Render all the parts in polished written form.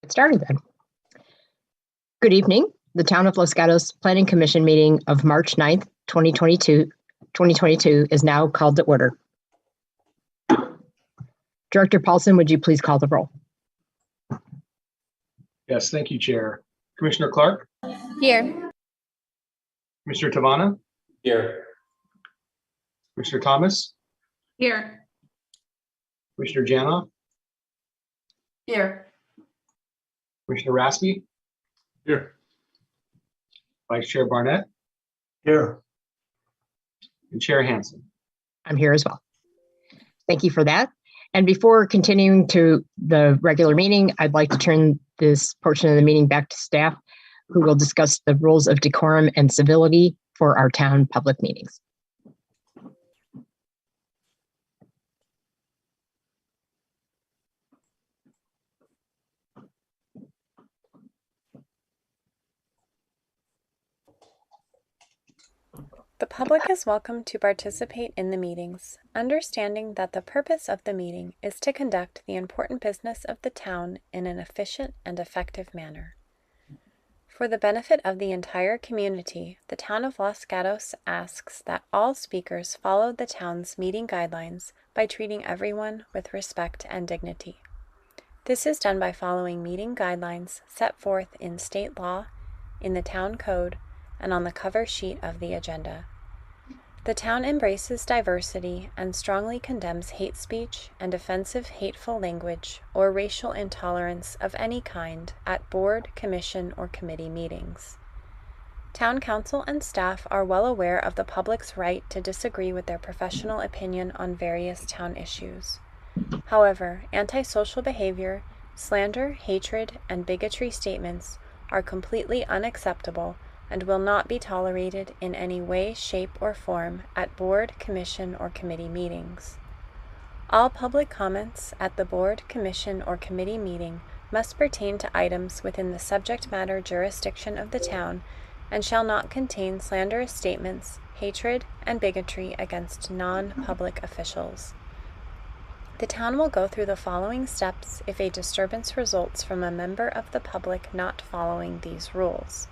Get started then. Good evening. The Town of Los Gatos Planning Commission meeting of March 9th, 2022 is now called to order. Director Paulson, would you please call the roll? Yes, thank you, Chair. Commissioner Clark? Here. Commissioner Tavana? Here. Commissioner Thomas? Here. Commissioner Janoff? Here. Commissioner Raspy? Here. Vice Chair Barnett? Here. And Chair Hansen. I'm here as well. Thank you for that. And before continuing to the regular meeting, I'd like to turn this portion of the meeting back to staff, who will discuss the rules of decorum and civility for our town public meetings. The public is welcome to participate in the meetings, understanding that the purpose of the meeting is to conduct the important business of the town in an efficient and effective manner. For the benefit of the entire community, the Town of Los Gatos asks that all speakers follow the town's meeting guidelines by treating everyone with respect and dignity. This is done by following meeting guidelines set forth in state law, in the town code, and on the cover sheet of the agenda. The town embraces diversity and strongly condemns hate speech and offensive hateful language or racial intolerance of any kind at board, commission, or committee meetings. Town council and staff are well aware of the public's right to disagree with their professional opinion on various town issues. However, antisocial behavior, slander, hatred, and bigotry statements are completely unacceptable and will not be tolerated in any way, shape, or form at board, commission, or committee meetings. All public comments at the board, commission, or committee meeting must pertain to items within the subject matter jurisdiction of the town and shall not contain slanderous statements, hatred, and bigotry against non-public officials. The town will go through the following steps if a disturbance results from a member of the public not following these rules.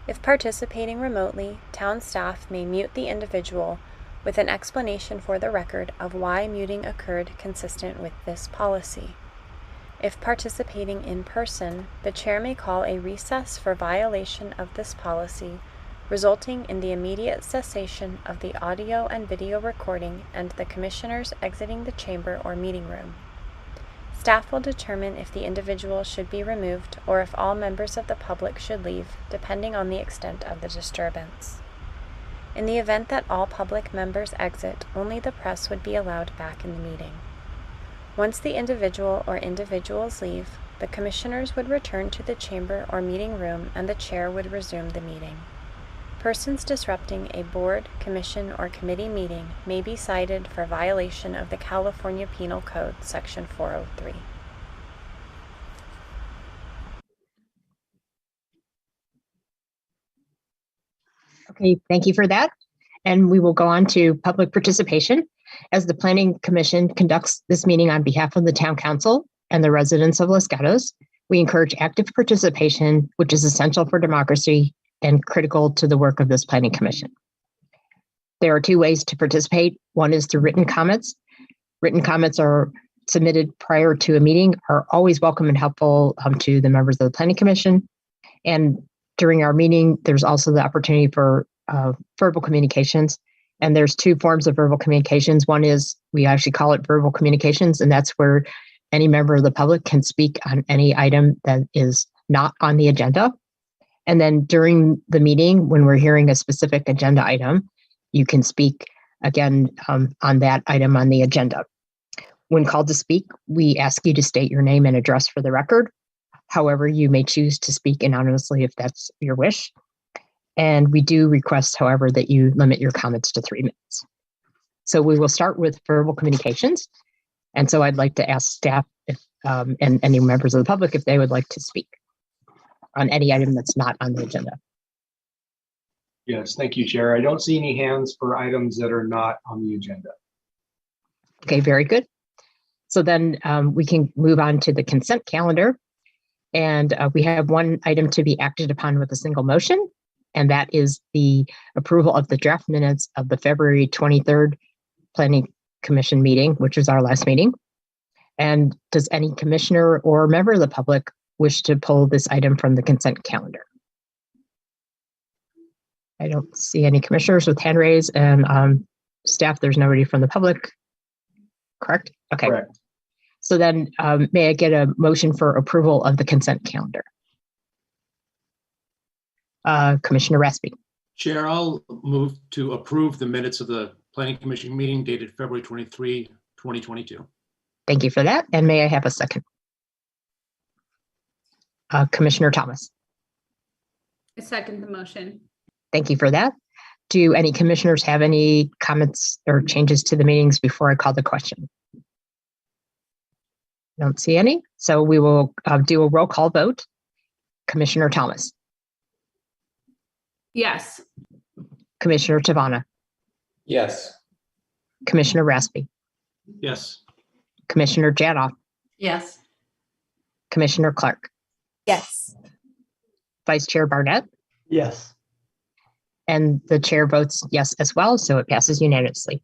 If participating remotely, town staff may mute the individual with an explanation for the record of why muting occurred consistent with this policy. If participating in person, the chair may call a recess for violation of this policy, resulting in the immediate cessation of the audio and video recording and the commissioners exiting the chamber or meeting room. Staff will determine if the individual should be removed or if all members of the public should leave, depending on the extent of the disturbance. In the event that all public members exit, only the press would be allowed back in the meeting. Once the individual or individuals leave, the commissioners would return to the chamber or meeting room and the chair would resume the meeting. Persons disrupting a board, commission, or committee meeting may be cited for violation of the California Penal Code, Section 403. Okay, thank you for that. And we will go on to public participation. As the Planning Commission conducts this meeting on behalf of the Town Council and the residents of Los Gatos, we encourage active participation, which is essential for democracy and critical to the work of this Planning Commission. There are two ways to participate. One is through written comments. Written comments are submitted prior to a meeting, are always welcome and helpful to the members of the Planning Commission. And during our meeting, there's also the opportunity for verbal communications. And there's two forms of verbal communications. One is, we actually call it verbal communications, and that's where any member of the public can speak on any item that is not on the agenda. And then during the meeting, when we're hearing a specific agenda item, you can speak again on that item on the agenda. When called to speak, we ask you to state your name and address for the record. However, you may choose to speak anonymously if that's your wish. And we do request, however, that you limit your comments to 3 minutes. So we will start with verbal communications. And so I'd like to ask staff if, and any members of the public if they would like to speak on any item that's not on the agenda. Yes, thank you, Chair. I don't see any hands for items that are not on the agenda. Okay, very good. So then we can move on to the consent calendar. And we have one item to be acted upon with a single motion, and that is the approval of the draft minutes of the February 23rd Planning Commission meeting, which was our last meeting. And does any commissioner or member of the public wish to pull this item from the consent calendar? I don't see any commissioners with hand raised, and staff, there's nobody from the public, correct? Okay. Correct. So then may I get a motion for approval of the consent calendar? Commissioner Raspy. Chair, I'll move to approve the minutes of the Planning Commission meeting dated February 23, 2022. Thank you for that. And may I have a second? Commissioner Thomas. I second the motion. Thank you for that. Do any commissioners have any comments or changes to the meetings before I call the question? Don't see any. So we will do a roll call vote. Commissioner Thomas. Yes. Commissioner Tavana. Yes. Commissioner Raspy. Yes. Commissioner Janoff. Yes. Commissioner Clark. Yes. Vice Chair Barnett. Yes. And the chair votes yes as well, so it passes unanimously.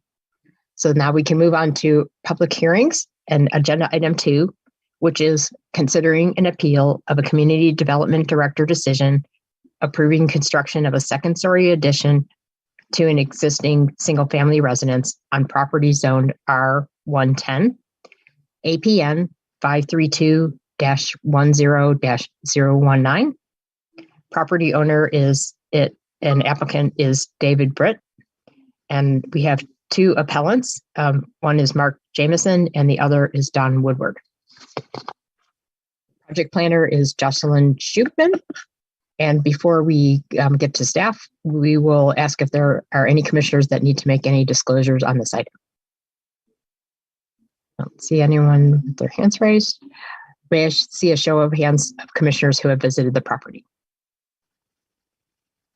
So now we can move on to public hearings and agenda item 2, which is considering an appeal of a community development director decision approving construction of a second-story addition to an existing single-family residence on property zoned R110, APN 532-10-019. Property owner is it, and applicant is David Britt. And we have 2 appellants. One is Mark Jameson and the other is Don Woodward. Project planner is Jocelyn Schupman. And before we get to staff, we will ask if there are any commissioners that need to make any disclosures on this item. I don't see anyone with their hands raised. May I see a show of hands of commissioners who have visited the property?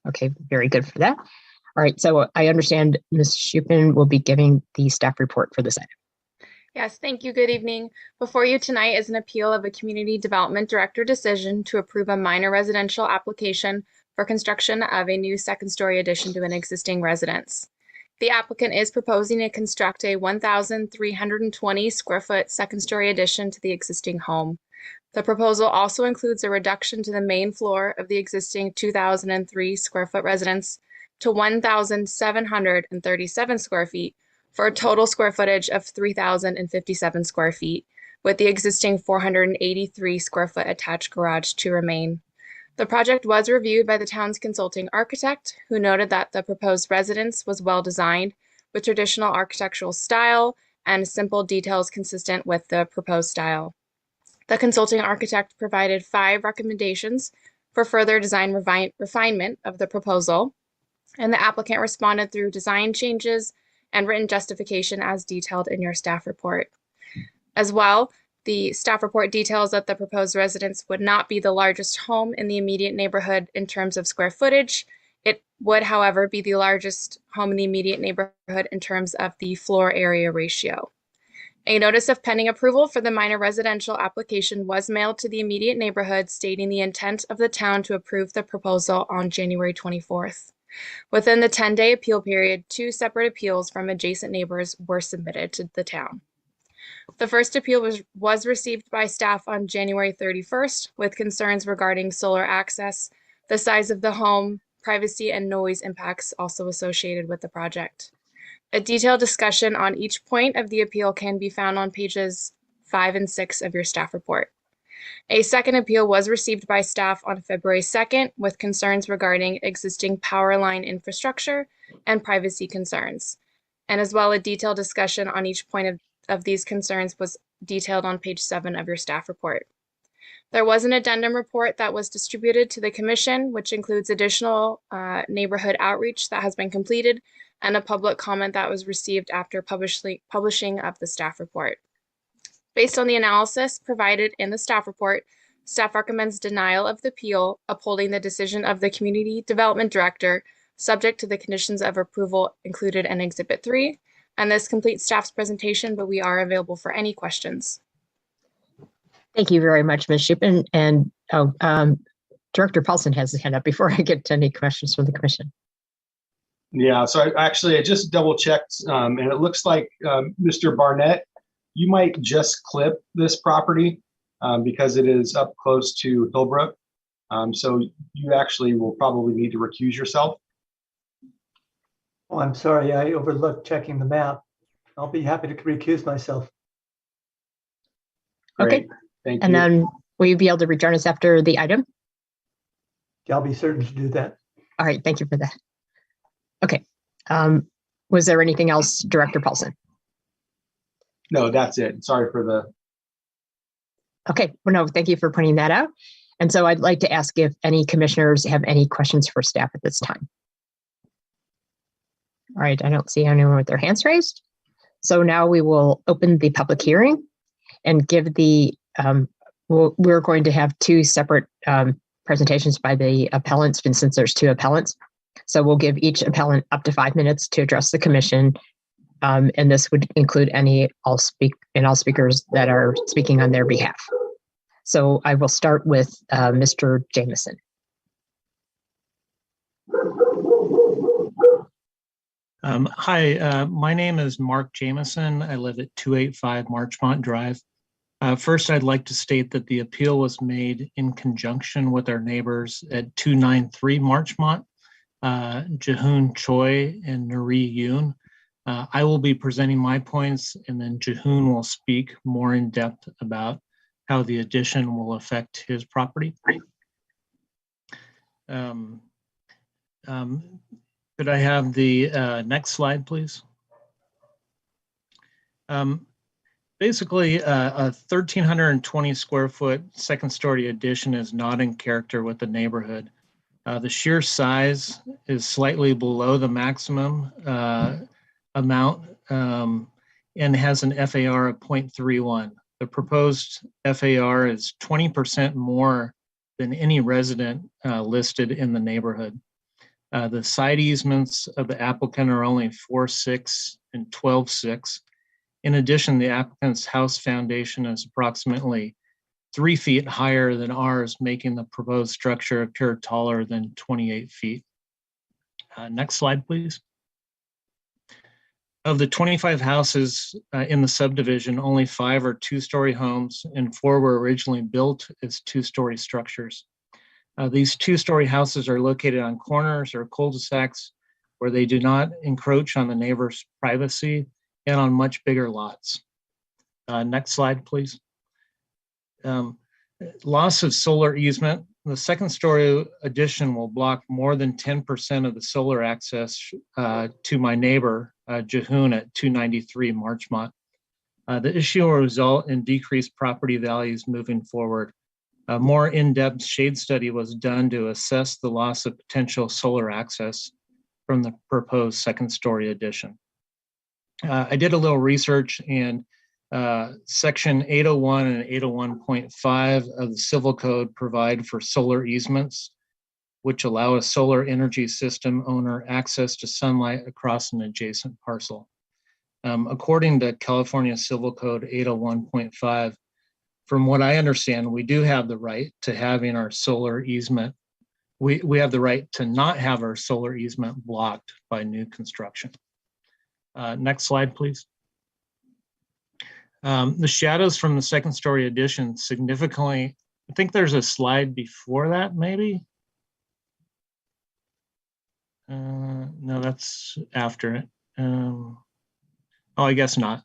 Okay, very good for that. All right, so I understand Ms. Schupin will be giving the staff report for this item. Yes, thank you. Good evening. Before you tonight is an appeal of a community development director decision to approve a minor residential application for construction of a new second-story addition to an existing residence. The applicant is proposing to construct a 1,320 square foot second-story addition to the existing home. The proposal also includes a reduction to the main floor of the existing 2,003 square foot residence to 1,737 square feet for a total square footage of 3,057 square feet, with the existing 483 square foot attached garage to remain. The project was reviewed by the town's consulting architect, who noted that the proposed residence was well designed with traditional architectural style and simple details consistent with the proposed style. The consulting architect provided 5 recommendations for further design refinement of the proposal, and the applicant responded through design changes and written justification as detailed in your staff report. As well, the staff report details that the proposed residence would not be the largest home in the immediate neighborhood in terms of square footage. It would, however, be the largest home in the immediate neighborhood in terms of the floor area ratio. A notice of pending approval for the minor residential application was mailed to the immediate neighborhood stating the intent of the town to approve the proposal on January 24th. Within the 10-day appeal period, 2 separate appeals from adjacent neighbors were submitted to the town. The first appeal was received by staff on January 31st with concerns regarding solar access, the size of the home, privacy, and noise impacts also associated with the project. A detailed discussion on each point of the appeal can be found on pages 5 and 6 of your staff report. A second appeal was received by staff on February 2nd with concerns regarding existing power line infrastructure and privacy concerns. And as well, a detailed discussion on each point of these concerns was detailed on page 7 of your staff report. There was an addendum report that was distributed to the commission, which includes additional neighborhood outreach that has been completed and a public comment that was received after publishing of the staff report. Based on the analysis provided in the staff report, staff recommends denial of the appeal, upholding the decision of the community development director, subject to the conditions of approval included in Exhibit 3. And this completes staff's presentation, but we are available for any questions. Thank you very much, Ms. Shupin. And Oh, Director Paulson has his hand up before I get to any questions from the commission. Yeah, so I just double checked, and it looks like Mr. Barnett, you might just clip this property because it is up close to Hillbrook. So you actually will probably need to recuse yourself. Oh, I'm sorry, I overlooked checking the map. I'll be happy to recuse myself. Okay. Great. Thank And you. then will you be able to rejoin us after the item? I'll be certain to do that. All right, thank you for that. Okay. Was there anything else, Director Paulson? No, that's it. Sorry for the. Okay, well, no, thank you for pointing that out. And so I'd like to ask if any commissioners have any questions for staff at this time. All right, I don't see anyone with their hands raised. So now we will open the public hearing and give the, we're going to have two separate presentations by the appellants, and since there's two appellants. So we'll give each appellant up to 5 minutes to address the commission. And this would include all speakers that are speaking on their behalf. So I will start with Mr. Jameson. Hi, my name is Mark Jameson. I live at 285 Marchmont Drive. First, I'd like to state that the appeal was made in conjunction with our neighbors at 293 Marchmont, Jahoon Choi and Nuri Yoon. I will be presenting my points, and then Jahoon will speak more in depth about how the addition will affect his property. Could I have the next slide, please? Basically, a 1,320 square foot second story addition is not in character with the neighborhood. The sheer size is slightly below the maximum amount and has an FAR of 0.31. The proposed FAR is 20% more than any resident listed in the neighborhood. The side easements of the applicant are only 4.6 and 12.6. In addition, the applicant's house foundation is approximately 3 feet higher than ours, making the proposed structure appear taller than 28 feet. Next slide, please. Of the 25 houses in the subdivision, only 5 are 2-story homes and 4 were originally built as 2-story structures. These 2-story houses are located on corners or cul-de-sacs where they do not encroach on the neighbor's privacy and on much bigger lots. Next slide, please. Loss of solar easement. The second story addition will block more than 10% of the solar access to my neighbor, Jahoon at 293 Marchmont. The issue will result in decreased property values moving forward. A more in-depth shade study was done to assess the loss of potential solar access from the proposed second story addition. I did a little research, and section 801 and 801.5 of the Civil Code provide for solar easements, which allow a solar energy system owner access to sunlight across an adjacent parcel. According to California Civil Code 801.5, from what I understand, we do have the right to having our solar easement. We have the right to not have our solar easement blocked by new construction. Next slide, please. The shadows from the second story addition significantly, I think there's a slide before that, maybe? No, that's after it. Oh, I guess not.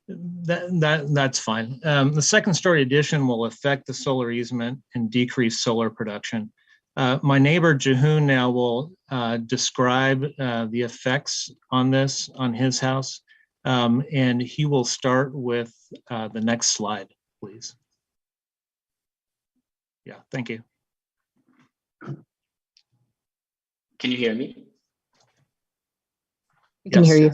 That's fine. The second story addition will affect the solar easement and decrease solar production. My neighbor Jahoon now will describe the effects on this on his house, and he will start with the next slide, please. Yeah, thank you. Can you hear me? We can hear you.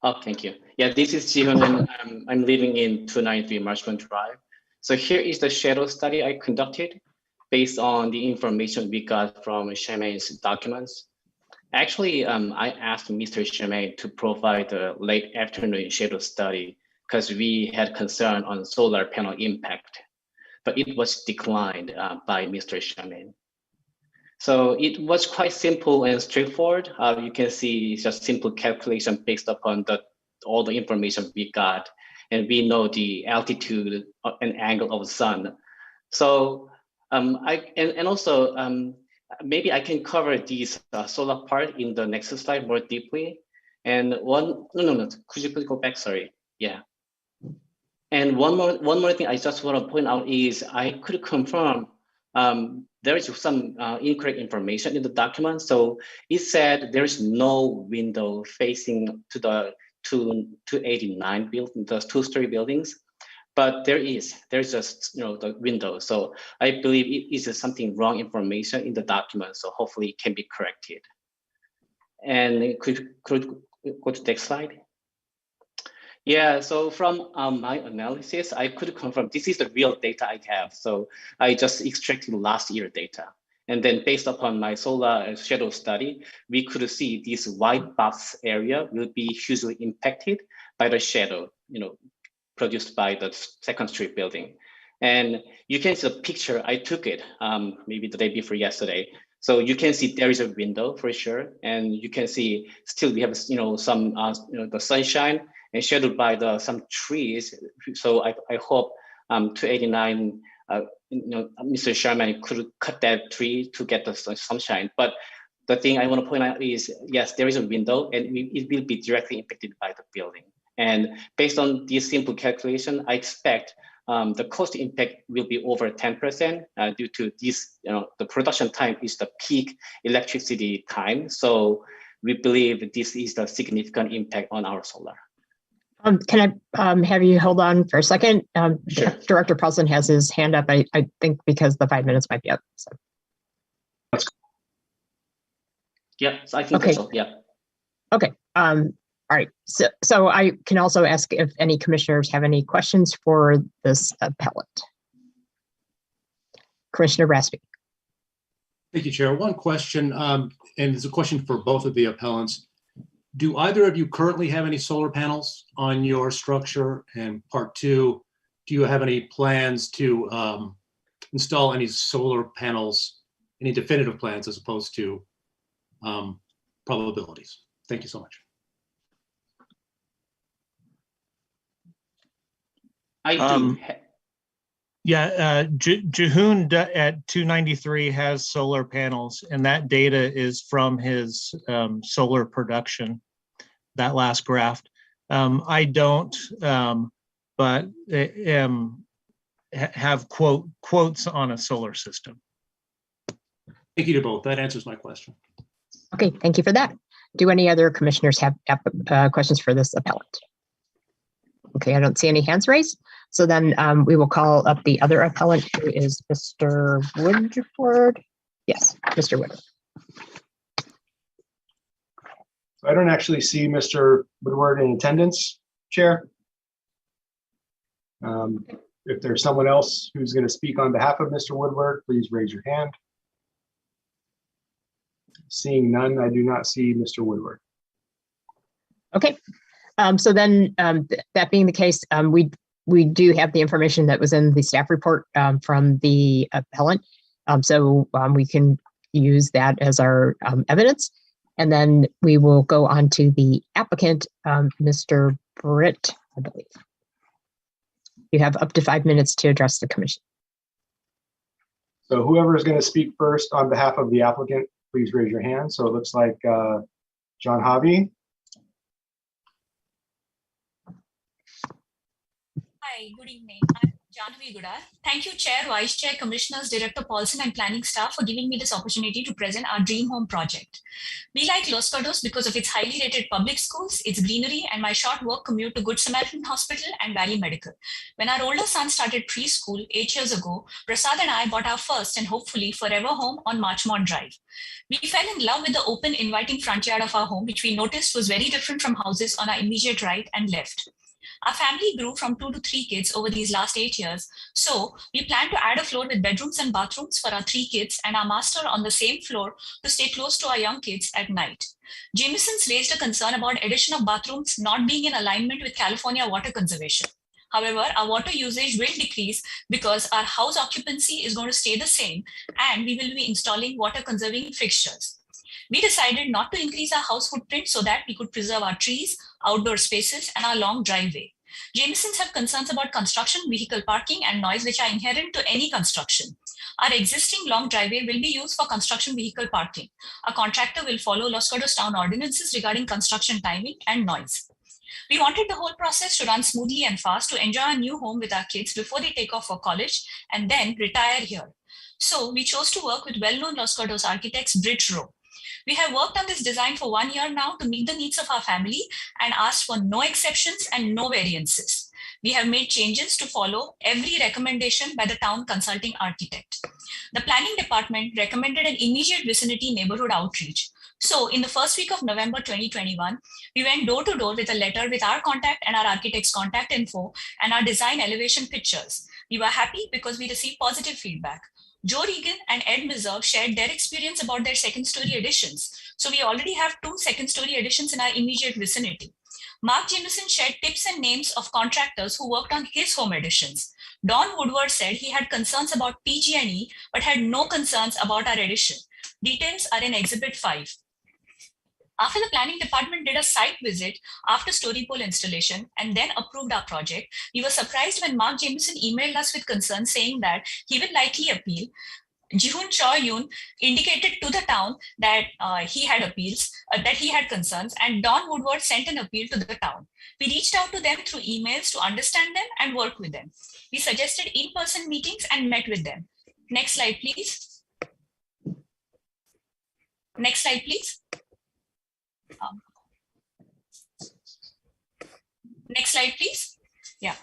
Oh, thank you. Yeah, this is Jihoon, and I'm living in 293 Marchmont Drive. So here is the shadow study I conducted based on the information we got from Charmaine's documents. Actually, I asked Mr. Charmaine to provide the late afternoon shadow study because we had concern on solar panel impact. but it was declined by Mr. Shaman. So it was quite simple and straightforward. You can see it's just simple calculation based upon all the information we got, and we know the altitude and angle of the sun. So maybe I can cover this solar part in the next slide more deeply. And could you please go back? Sorry. Yeah. And one more thing I just want to point out is I could confirm there is some incorrect information in the document. So it said there is no window facing to the 289 building, the two-story buildings, but there's just the window. So I believe it is something wrong information in the document. So hopefully it can be corrected. And could go to the next slide? Yeah, so from my analysis, I could confirm this is the real data I have. So I just extracted last year data. And then based upon my solar shadow study, we could see this white box area will be hugely impacted by the shadow, produced by the second street building. And you can see the picture, I took it maybe the day before yesterday. So you can see there is a window for sure. And you can see still we have, some, the sunshine and shadowed by some trees. So I hope 289, Mr. Sherman could cut that tree to get the sunshine. But the thing I want to point out is, yes, there is a window and it will be directly impacted by the building. And based on this simple calculation, I expect the cost impact will be over 10% due to this, the production time is the peak electricity time. So we believe this is the significant impact on our solar. Can I have you hold on for a second? Sure. Director Paulson has his hand up, I think, because the 5 minutes might be up. So. Yeah, I think okay. so. Yeah. Okay. All right. So I can also ask if any commissioners have any questions for this appellant. Commissioner Raspy. Thank you, Chair. One question, and it's a question for both of the appellants. Do either of you currently have any solar panels on your structure? And part two, do you have any plans to install any solar panels, any definitive plans as opposed to probabilities? Thank you so much. I do. Jehoon at 293 has solar panels, and that data is from his solar production, that last graph. I don't, but have quotes on a solar system. Thank you to both. That answers my question. Okay, thank you for that. Do any other commissioners have questions for this appellant? Okay, I don't see any hands raised. So then we will call up the other appellant, who is Mr. Woodward. Yes, Mr. Woodward. I don't actually see Mr. Woodward in attendance, Chair. If there's someone else who's going to speak on behalf of Mr. Woodward, please raise your hand. Seeing none, I do not see Mr. Woodward. Okay, so then that being the case, we do have the information that was in the staff report from the appellant. So we can use that as our evidence. And then we will go on to the applicant, Mr. Britt, I believe. You have up to 5 minutes to address the commission. So whoever is going to speak first on behalf of the applicant, please raise your hand. So it looks like John Hobby. Hi, good evening. I'm Janhavi Gudar. Thank you, Chair, Vice Chair, Commissioners, Director Paulson, and planning staff for giving me this opportunity to present our dream home project. We like Los Gatos because of its highly rated public schools, its greenery, and my short work commute to Good Samaritan Hospital and Valley Medical. When our older son started preschool 8 years ago, Prasad and I bought our first and hopefully forever home on Marchmont Drive. We fell in love with the open, inviting front yard of our home, which we noticed was very different from houses on our immediate right and left. Our family grew from 2 to 3 kids over these last 8 years. So we plan to add a floor with bedrooms and bathrooms for our 3 kids and our master on the same floor to stay close to our young kids at night. Jameson's raised a concern about addition of bathrooms not being in alignment with California water conservation. However, our water usage will decrease because our house occupancy is going to stay the same and we will be installing water conserving fixtures. We decided not to increase our house footprint so that we could preserve our trees, outdoor spaces, and our long driveway. Jamiesons have concerns about construction, vehicle parking, and noise which are inherent to any construction. Our existing long driveway will be used for construction vehicle parking. A contractor will follow Los Gatos town ordinances regarding construction timing and noise. We wanted the whole process to run smoothly and fast to enjoy our new home with our kids before they take off for college and then retire here. So we chose to work with well-known Los Gatos architects, Bridge Row. We have worked on this design for 1 year now to meet the needs of our family and asked for no exceptions and no variances. We have made changes to follow every recommendation by the town consulting architect. The planning department recommended an immediate vicinity neighborhood outreach. So in the first week of November 2021, we went door to door with a letter with our contact and our architect's contact info and our design elevation pictures. We were happy because we received positive feedback. Joe Regan and Ed Mizov shared their experience about their second-story additions. So we already have 2 second-story additions in our immediate vicinity. Mark Jamieson shared tips and names of contractors who worked on his home additions. Don Woodward said he had concerns about PG&E, but had no concerns about our addition. Details are in Exhibit 5. After the planning department did a site visit after story pole installation and then approved our project, we were surprised when Mark Jamieson emailed us with concerns saying that he will likely appeal. Jihoon Cho-yoon indicated to the town that he had appeals, that he had concerns, and Don Woodward sent an appeal to the town. We reached out to them through emails to understand them and work with them. We suggested in-person meetings and met with them. Next slide, please. Next slide, please. Next slide, please. Yeah.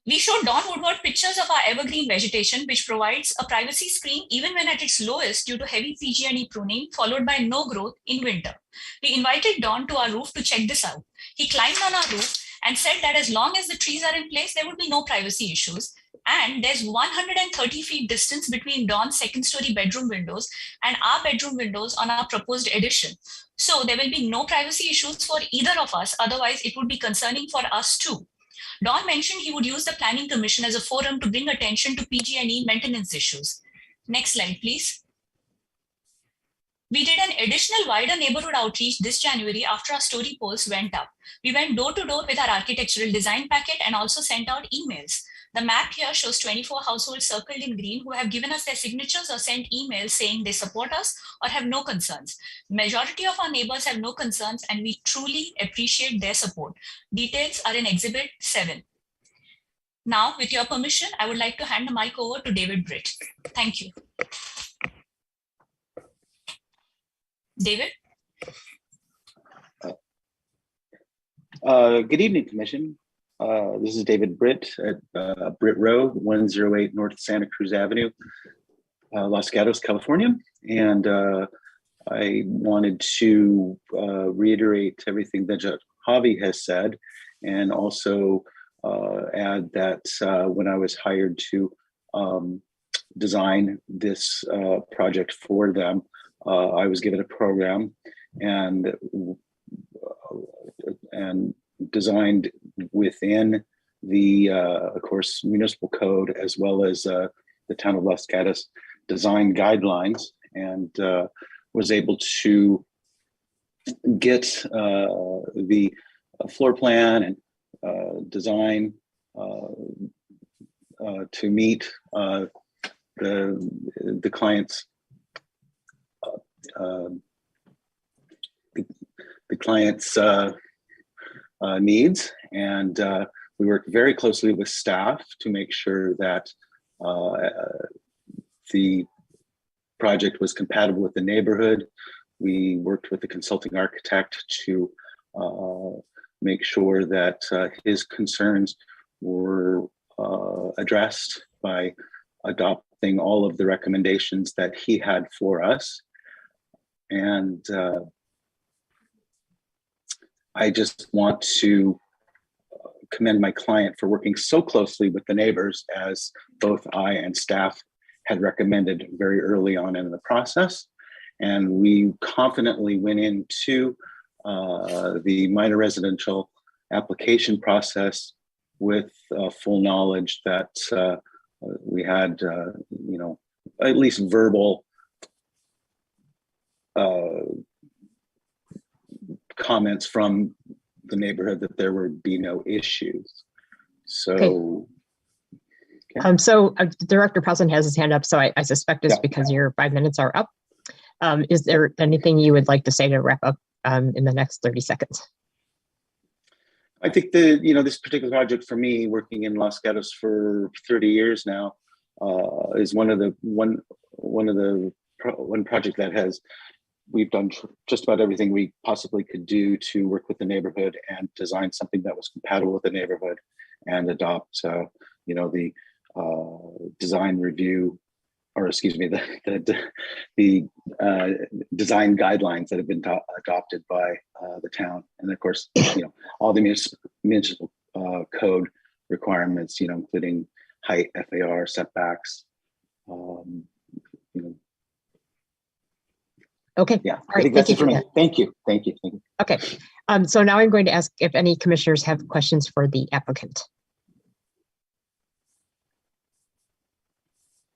We showed Don Woodward pictures of our evergreen vegetation, which provides a privacy screen even when at its lowest due to heavy PG&E pruning, followed by no growth in winter. We invited Don to our roof to check this out. He climbed on our roof and said that as long as the trees are in place, there would be no privacy issues. And there's 130 feet distance between Don's second-story bedroom windows and our bedroom windows on our proposed addition. So there will be no privacy issues for either of us. Otherwise, it would be concerning for us too. Don mentioned he would use the Planning Commission as a forum to bring attention to PG&E maintenance issues. Next slide, please. We did an additional wider neighborhood outreach this January after our story poles went up. We went door to door with our architectural design packet and also sent out emails. The map here shows 24 households circled in green who have given us their signatures or sent emails saying they support us or have no concerns. Majority of our neighbors have no concerns and we truly appreciate their support. Details are in Exhibit 7. Now, with your permission, I would like to hand the mic over to David Britt. Thank you. David? Good evening, Commission. This is David Britt at Britt Row, 108 North Santa Cruz Avenue, Los Gatos, California. And I wanted to reiterate everything that Javi has said, and also add that when I was hired to design this project for them, I was given a program and designed within the, of course, municipal code, as well as the town of Los Gatos design guidelines, and was able to get the floor plan and design to meet the client's needs, and we worked very closely with staff to make sure that the project was compatible with the neighborhood. We worked with the consulting architect to make sure that his concerns were addressed by adopting all of the recommendations that he had for us. And I just want to commend my client for working so closely with the neighbors, as both I and staff had recommended very early on in the process. And we confidently went into the minor residential application process with full knowledge that we had, at least verbal comments from the neighborhood that there would be no issues. So, so Director Paulson has his hand up, so I suspect it's Yeah. because your 5 minutes are up. Is there anything you would like to say to wrap up in the next 30 seconds? I think this particular project for me, working in Los Gatos for 30 years now, is one project that we've done just about everything we possibly could do to work with the neighborhood and design something that was compatible with the neighborhood and adopt, the design review, or excuse me, the design guidelines that have been adopted by the town, and of course, all the municipal code requirements, including height, FAR, setbacks. Okay. Yeah, All I right. think that's it for me. that. Thank you. Okay. So now I'm going to ask if any commissioners have questions for the applicant.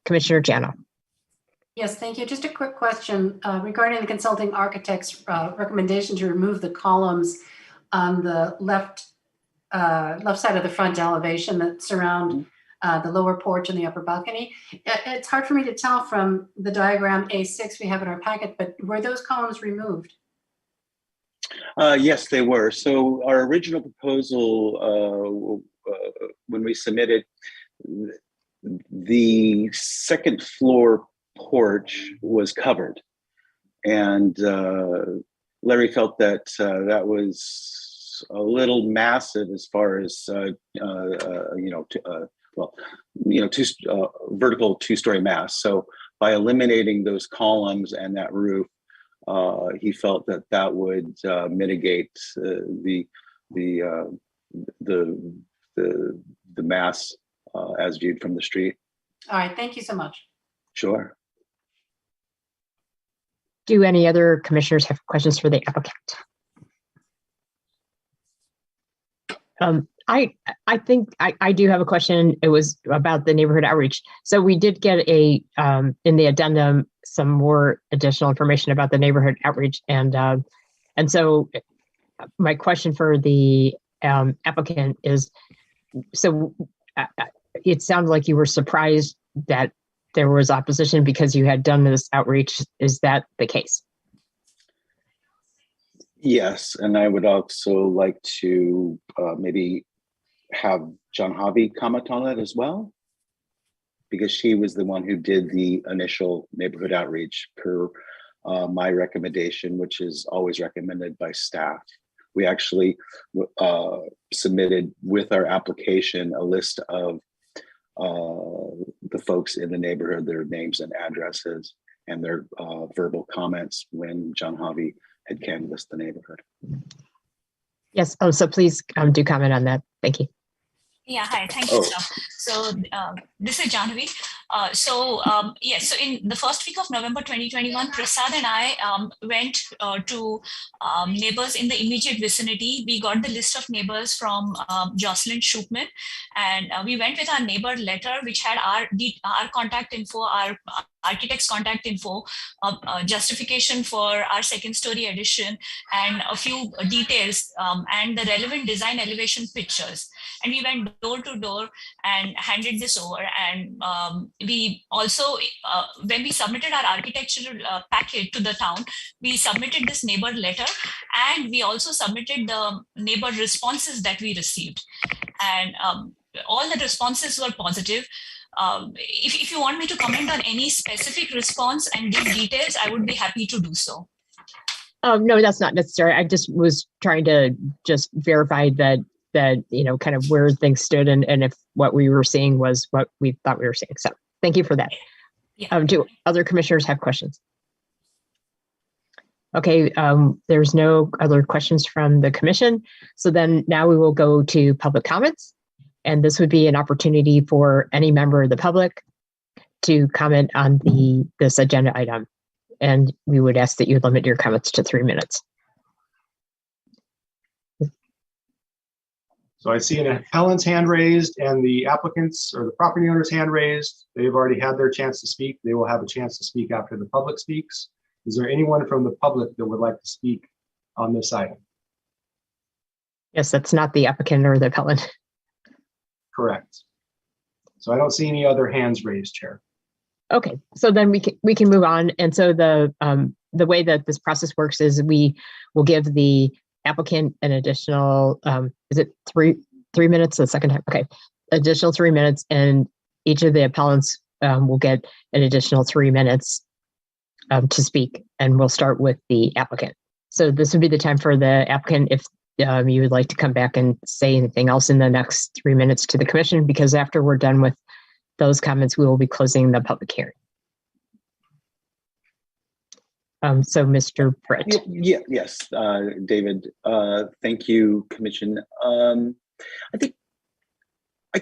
Commissioner Jano. Yes, thank you. Just a quick question regarding the consulting architect's recommendation to remove the columns on the left side of the front elevation that surround the lower porch and the upper balcony. It's hard for me to tell from the diagram A6 we have in our packet, but were those columns removed? Yes, they were. So our original proposal, when we submitted, the second floor porch was covered, and Larry felt that that was a little massive as far as vertical two-story mass. So by eliminating those columns and that roof, he felt that would mitigate the mass as viewed from the street. All right, thank you so much. Sure. Do any other commissioners have questions for the applicant? I think I do have a question. It was about the neighborhood outreach. So we did get in the addendum some more additional information about the neighborhood outreach, and so my question for the applicant is: so it sounds like you were surprised that there was opposition because you had done this outreach. Is that the case? Yes, and I would also like to maybe have John Javi comment on that as well, because she was the one who did the initial neighborhood outreach per my recommendation, which is always recommended by staff. We actually submitted with our application a list of the folks in the neighborhood, their names and addresses, and their verbal comments when John Javi had canvassed the neighborhood. Yes. Oh, so please do comment on that. Thank you. Yeah, hi, thank you, sir. So this is Janvi. So in the first week of November 2021, Prasad and I went to neighbors in the immediate vicinity. We got the list of neighbors from Jocelyn Shupman, and we went with our neighbor letter, which had our contact info, our architect's contact info, justification for our second story addition, and a few details and the relevant design elevation pictures. And we went door to door and handed this over. And we also, when we submitted our architectural packet to the town, we submitted this neighbor letter, and we also submitted the neighbor responses that we received. And all the responses were positive. If you want me to comment on any specific response and give details, I would be happy to do so. No, that's not necessary. I just was trying to just verify that kind of where things stood and if what we were seeing was what we thought we were seeing. So thank you for that. Yeah. Do other commissioners have questions? Okay, there's no other questions from the commission. So then now we will go to public comments. And this would be an opportunity for any member of the public to comment on this agenda item. And we would ask that you limit your comments to 3 minutes. So I see an appellant's hand raised and the applicant's or the property owner's hand raised. They've already had their chance to speak. They will have a chance to speak after the public speaks. Is there anyone from the public that would like to speak on this item? Yes, that's not the applicant or the appellant. Correct. So I don't see any other hands raised, Chair. Okay, so then we can move on. And so the way that this process works is we will give the applicant an additional, is it three minutes the second time? Okay, additional 3 minutes, and each of the appellants will get an additional 3 minutes to speak, and we'll start with the applicant. So this would be the time for the applicant if you would like to come back and say anything else in the next 3 minutes to the commission, because after we're done with those comments, we will be closing the public hearing. So Mr. Britt. Yes, David. Thank you, Commission. I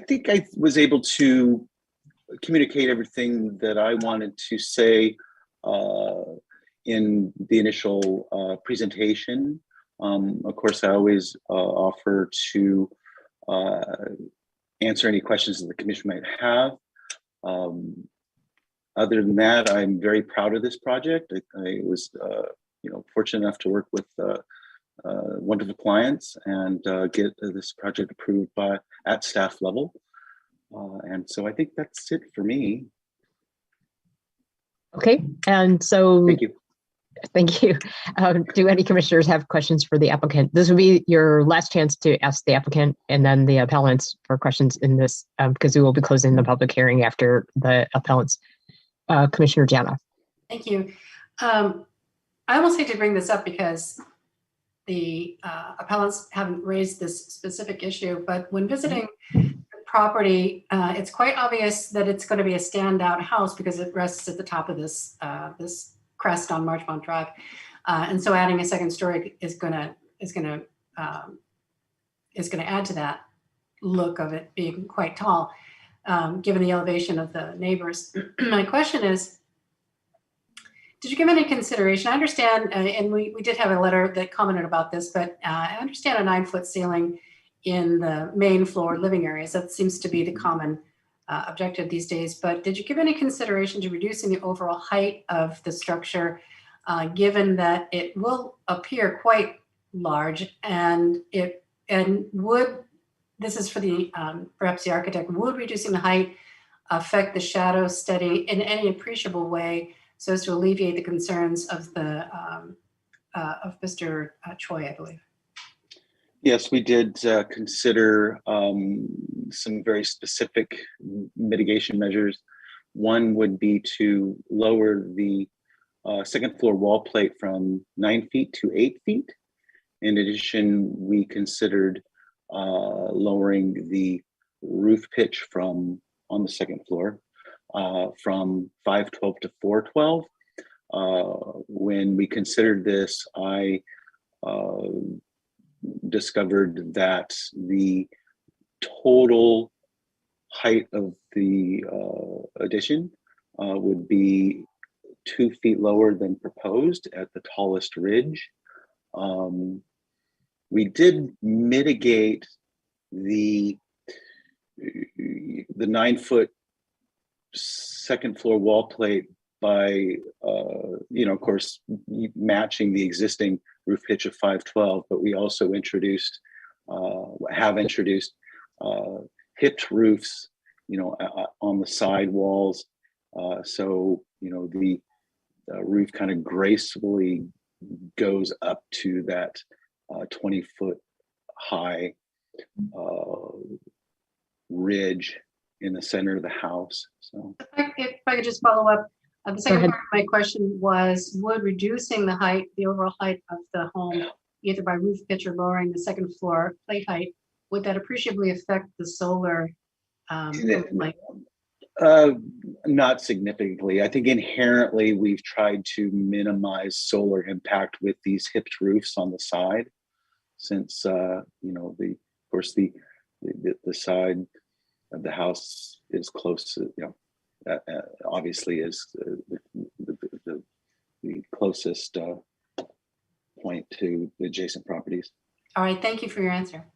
think I was able to communicate everything that I wanted to say in the initial presentation. Of course, I always offer to answer any questions that the Commission might have. Other than that, I'm very proud of this project. I was, fortunate enough to work with wonderful clients and get this project approved at staff level. And so I think that's it for me. Okay, and so thank you. Thank you. Do any commissioners have questions for the applicant? This will be your last chance to ask the applicant and then the appellants for questions in this, because we will be closing the public hearing after the appellants. Commissioner Jana. Thank you. I almost hate to bring this up because the appellants haven't raised this specific issue, but when visiting the property, it's quite obvious that it's going to be a standout house because it rests at the top of this this crest on Marchmont Drive, and so adding a second story is going to add to that look of it being quite tall. Given the elevation of the neighbors. My question is, did you give any consideration? I understand, and we did have a letter that commented about this, but I understand a 9-foot ceiling in the main floor living areas. That seems to be the common objective these days, but did you give any consideration to reducing the overall height of the structure, given that it will appear quite large and would, this is for the perhaps the architect, would reducing the height affect the shadow study in any appreciable way so as to alleviate the concerns of the of Mr. Choi, I believe? Yes, we did consider some very specific mitigation measures. One would be to lower the second floor wall plate from 9 feet to 8 feet. In addition, we considered lowering the roof pitch on the second floor from 512 to 412. When we considered this, I discovered that the total height of the addition would be 2 feet lower than proposed at the tallest ridge. We did mitigate the 9-foot second floor wall plate by, of course, matching the existing roof pitch of 512, but we also have introduced hipped roofs, on the side walls. So, the roof kind of gracefully goes up to that 20-foot high ridge in the center of the house. So if I could just follow up, the second part of my question was, would reducing the height, the overall height of the home, either by roof pitch or lowering the second floor plate height, would that appreciably affect the solar light? Not significantly. I think inherently we've tried to minimize solar impact with these hipped roofs on the side, since of course the side of the house is close to, obviously is the closest point to the adjacent properties. All right, thank you for your answer.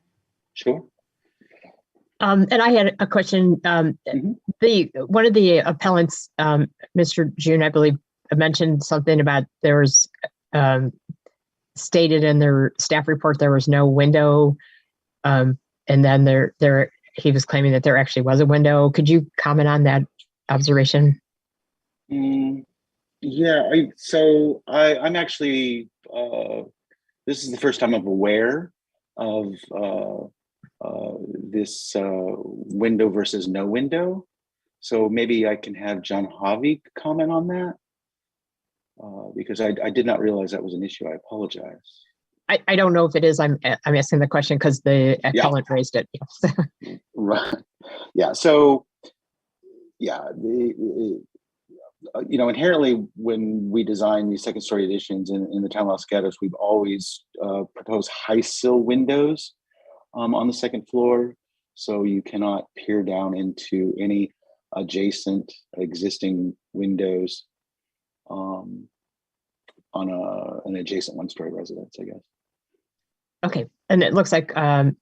Sure. And I had a question. One of the appellants, Mr. June, I believe, mentioned something about there was stated in their staff report there was no window, and then he was claiming that there actually was a window. Could you comment on that observation? Yeah, I'm actually, this is the first time I'm aware of this window versus no window. So maybe I can have John Harvey comment on that, because I did not realize that was an issue. I apologize. I don't know if it is. I'm asking the question because the appellant raised it. Yes. Right. Yeah. So, yeah, inherently, when we design these second story additions in the town of Los Gatos, we've always proposed high sill windows on the second floor. So you cannot peer down into any adjacent existing windows on an adjacent one-story residence, I guess. Okay. And it looks like Ms.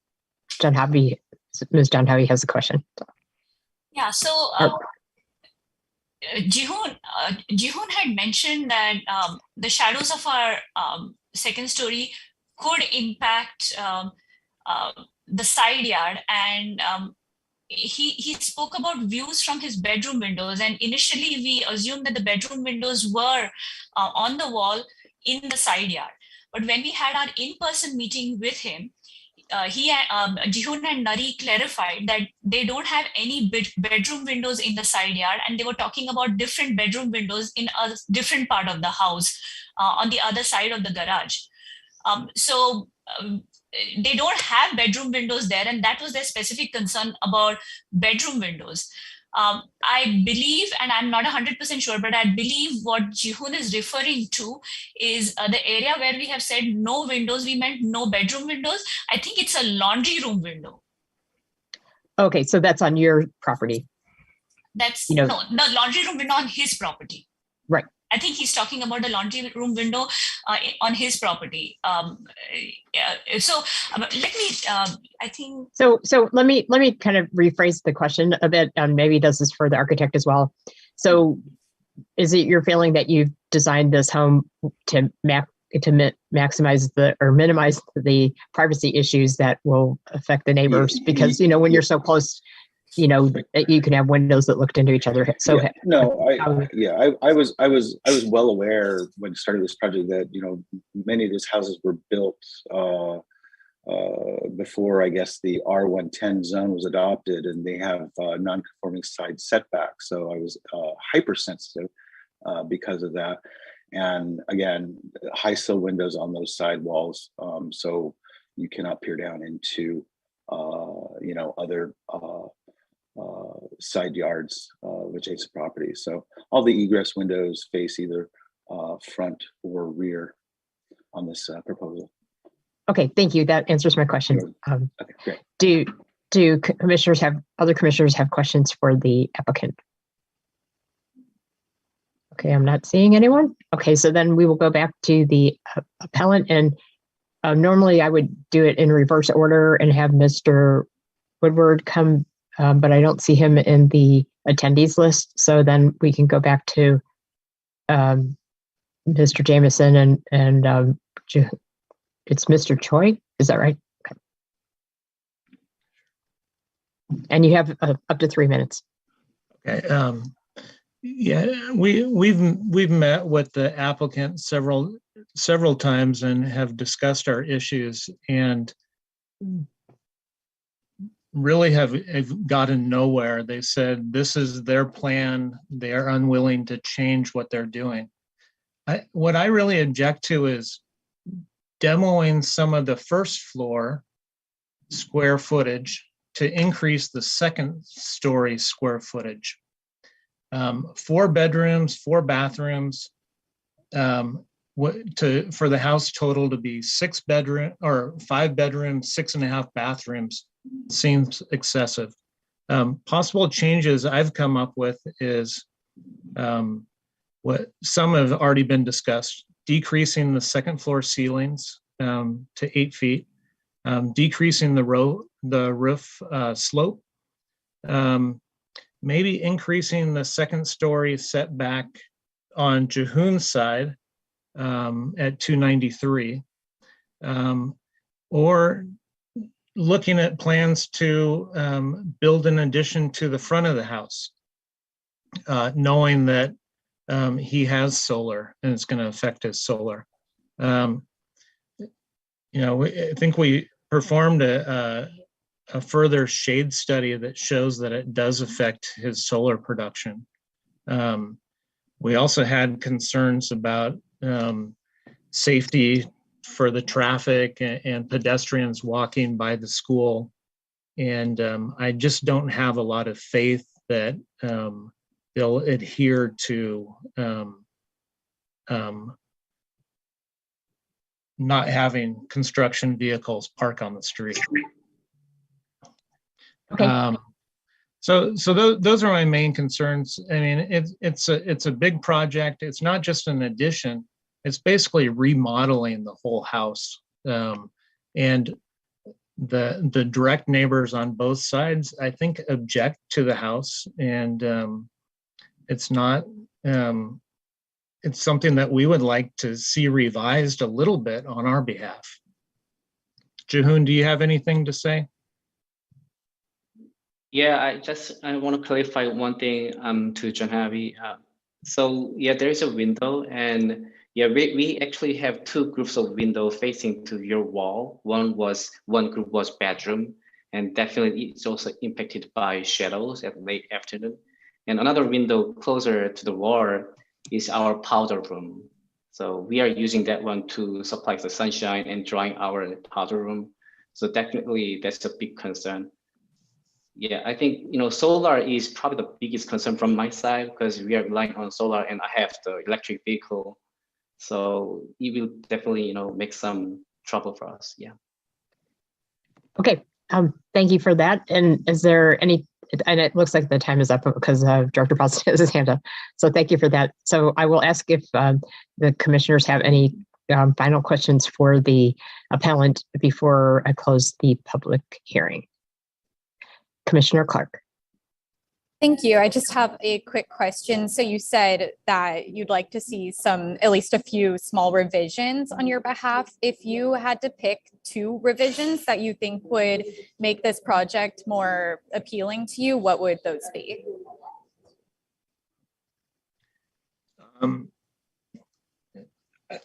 John Harvey has a question. Yeah, so Jihoon had mentioned that the shadows of our second story could impact the side yard, and he spoke about views from his bedroom windows, and initially we assumed that the bedroom windows were on the wall in the side yard. But when we had our in-person meeting with him, Jihoon and Nari clarified that they don't have any bedroom windows in the side yard, and they were talking about different bedroom windows in a different part of the house on the other side of the garage. They don't have bedroom windows there, and that was their specific concern about bedroom windows. I believe, and I'm not 100% sure, but I believe what Jihoon is referring to is the area where we have said no windows, we meant no bedroom windows. I think it's a laundry room window. Okay, so that's on your property. That's no, the laundry room window on his property. Right. I think he's talking about the laundry room window on his property. So let me, I think. So let me kind of rephrase the question a bit, and maybe this is for the architect as well. So is it your feeling that you've designed this home to maximize or minimize the privacy issues that will affect the neighbors? Because, when you're so close, you can have windows that looked into each other. So I was well aware when starting this project that many of these houses were built before, I guess, the R110 zone was adopted, and they have non-conforming side setbacks. So I was hypersensitive because of that. And again, high sill windows on those side walls, so you cannot peer down into other side yards of adjacent properties. So all the egress windows face either front or rear on this proposal. Okay, thank you. That answers my question. Okay, great. Do other commissioners have questions for the applicant? Okay, I'm not seeing anyone. Okay, so then we will go back to the appellant, and normally I would do it in reverse order and have Mr. Woodward come, but I don't see him in the attendees list. So then we can go back to Mr. Jameson and it's Mr. Choi. Is that right? Okay. And you have up to 3 minutes. Okay. Yeah, we've met with the applicant several times and have discussed our issues, and really have gotten nowhere. They said this is their plan. They are unwilling to change what they're doing. What I really object to is demoing some of the first floor square footage to increase the second story square footage. 4 bedrooms, 4 bathrooms, for the house total to be 6 bedroom or 5 bedrooms, 6.5 bathrooms seems excessive. Possible changes I've come up with is what some have already been discussed: decreasing the second floor ceilings to 8 feet, decreasing the roof slope maybe increasing the second story setback on Jehoon's side at 293, or looking at plans to build an addition to the front of the house, knowing that he has solar and it's going to affect his solar. I think we performed a further shade study that shows that it does affect his solar production. We also had concerns about safety for the traffic and pedestrians walking by the school. And I just don't have a lot of faith that they'll adhere to not having construction vehicles park on the street. Okay. So those are my main concerns. I mean, it's a big project. It's not just an addition. It's basically remodeling the whole house. And the direct neighbors on both sides, I think, object to the house, and it's not. It's something that we would like to see revised a little bit on our behalf. Jehoon, do you have anything to say? Yeah, I want to clarify one thing to John Harvey. So yeah, there is a window, and yeah, we actually have two groups of windows facing to your wall. One group was bedroom, and definitely it's also impacted by shadows at late afternoon. And another window closer to the wall is our powder room. So we are using that one to supply the sunshine and drying our powder room. So definitely that's a big concern. Yeah, I think, solar is probably the biggest concern from my side because we are relying on solar and I have the electric vehicle. So it will definitely, make some trouble for us. Yeah. Okay. Thank you for that. And is there any, and it looks like the time is up because Director Paulson has his hand up. So thank you for that. So I will ask if the commissioners have any final questions for the appellant before I close the public hearing. Commissioner Clark. Thank you. I just have a quick question. So you said that you'd like to see at least a few small revisions on your behalf. If you had to pick 2 revisions that you think would make this project more appealing to you, what would those be?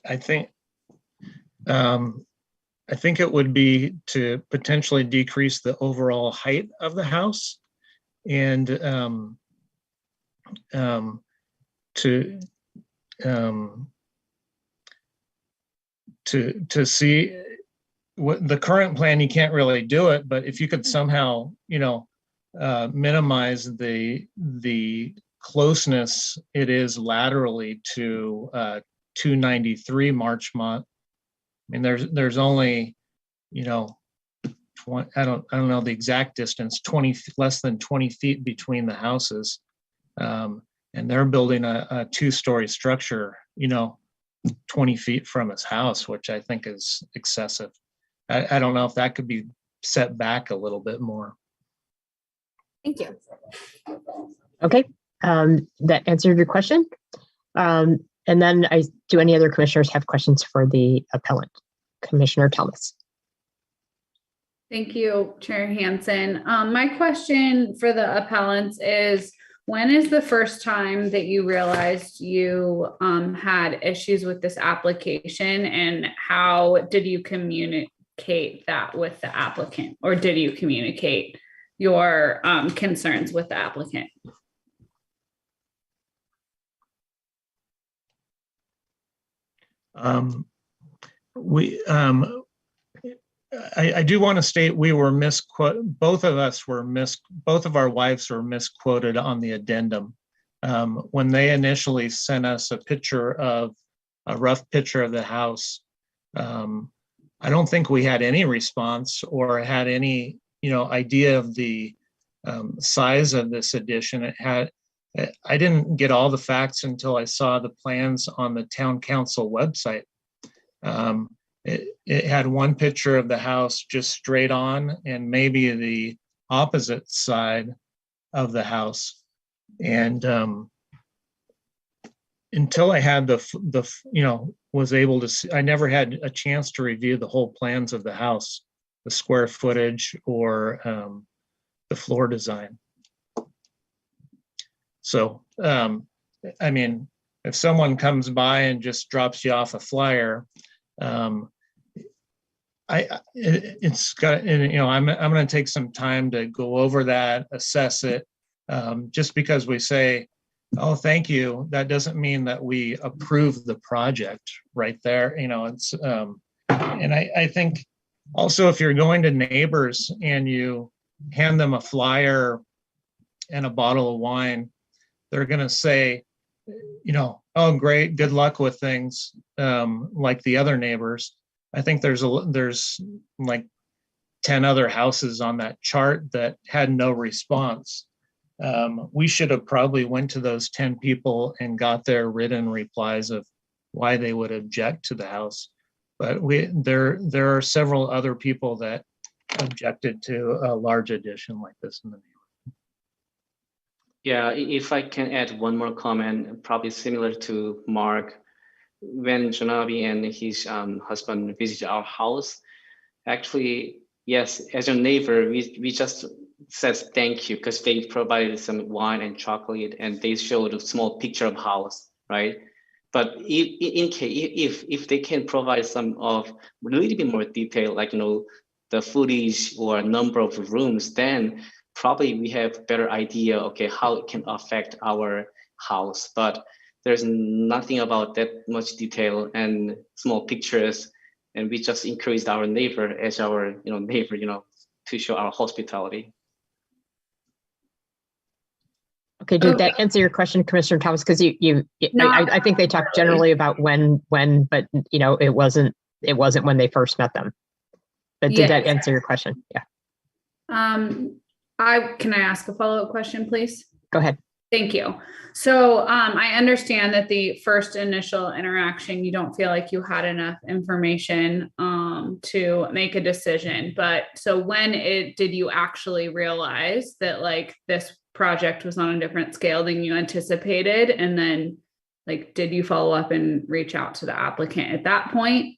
I think it would be to potentially decrease the overall height of the house, and to see what the current plan, you can't really do it, but if you could somehow minimize the closeness it is laterally to 293 Marchmont. I mean, there's only, 20, I don't know the exact distance, less than 20 feet between the houses. And they're building a 2-story structure, 20 feet from his house, which I think is excessive. I don't know if that could be set back a little bit more. Thank you. Okay, that answered your question. And then do any other commissioners have questions for the appellant? Commissioner Thomas. Thank you, Chair Hansen. My question for the appellants is, when is the first time that you realized you had issues with this application, and how did you communicate that with the applicant, or did you communicate your concerns with the applicant? I do want to state we were misquoted. Both of our wives were misquoted on the addendum. When they initially sent us a rough picture of the house, I don't think we had any response or had any, idea of the size of this addition. I didn't get all the facts until I saw the plans on the town council website. It had one picture of the house just straight on, and maybe the opposite side of the house. And until I had was able to see, I never had a chance to review the whole plans of the house, the square footage or the floor design. So, I mean, if someone comes by and just drops you off a flyer, it's got, I'm going to take some time to go over that, assess it. Just because we say, oh, thank you, that doesn't mean that we approve the project right there. It's, and I think also if you're going to neighbors and you hand them a flyer and a bottle of wine, they're going to say, oh, great, good luck with things, like the other neighbors. I think there's like 10 other houses on that chart that had no response. We should have probably went to those 10 people and got their written replies of why they would object to the house. But there are several other people that objected to a large addition like this in the neighborhood. Yeah, if I can add one more comment, probably similar to Mark, when Janavi and his husband visited our house, actually, yes, as a neighbor, we just said thank you because they provided some wine and chocolate and they showed a small picture of house, right? But if they can provide some of a little bit more detail, like the footage or number of rooms, then probably we have better idea, okay, how it can affect our house. But there's nothing about that much detail and small pictures, and we just encouraged our neighbor as our neighbor, to show our hospitality. Okay, did that answer your question, Commissioner Thomas? Because I think they talked generally about when, but it wasn't when they first met them. But did that answer your question? Yeah. Can I ask a follow-up question, please? Go ahead. Thank you. So I understand that the first initial interaction, you don't feel like you had enough information to make a decision. But so when did you actually realize that like this project was on a different scale than you anticipated? And then like, did you follow up and reach out to the applicant at that point?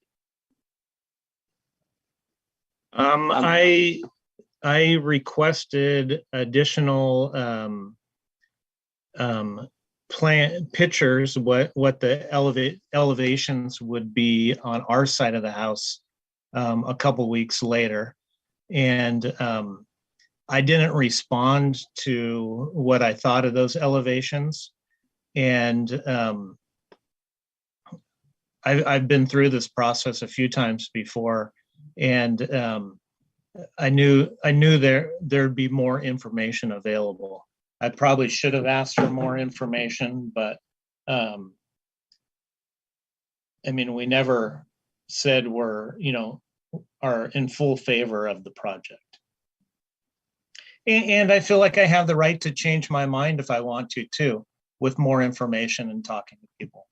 I requested additional plan pictures, what the elevations would be on our side of the house a couple weeks later. And I didn't respond to what I thought of those elevations. And I've been through this process a few times before, and I knew there'd be more information available. I probably should have asked for more information, but I mean, we never said are in full favor of the project. And I feel like I have the right to change my mind if I want to too, with more information and talking to people.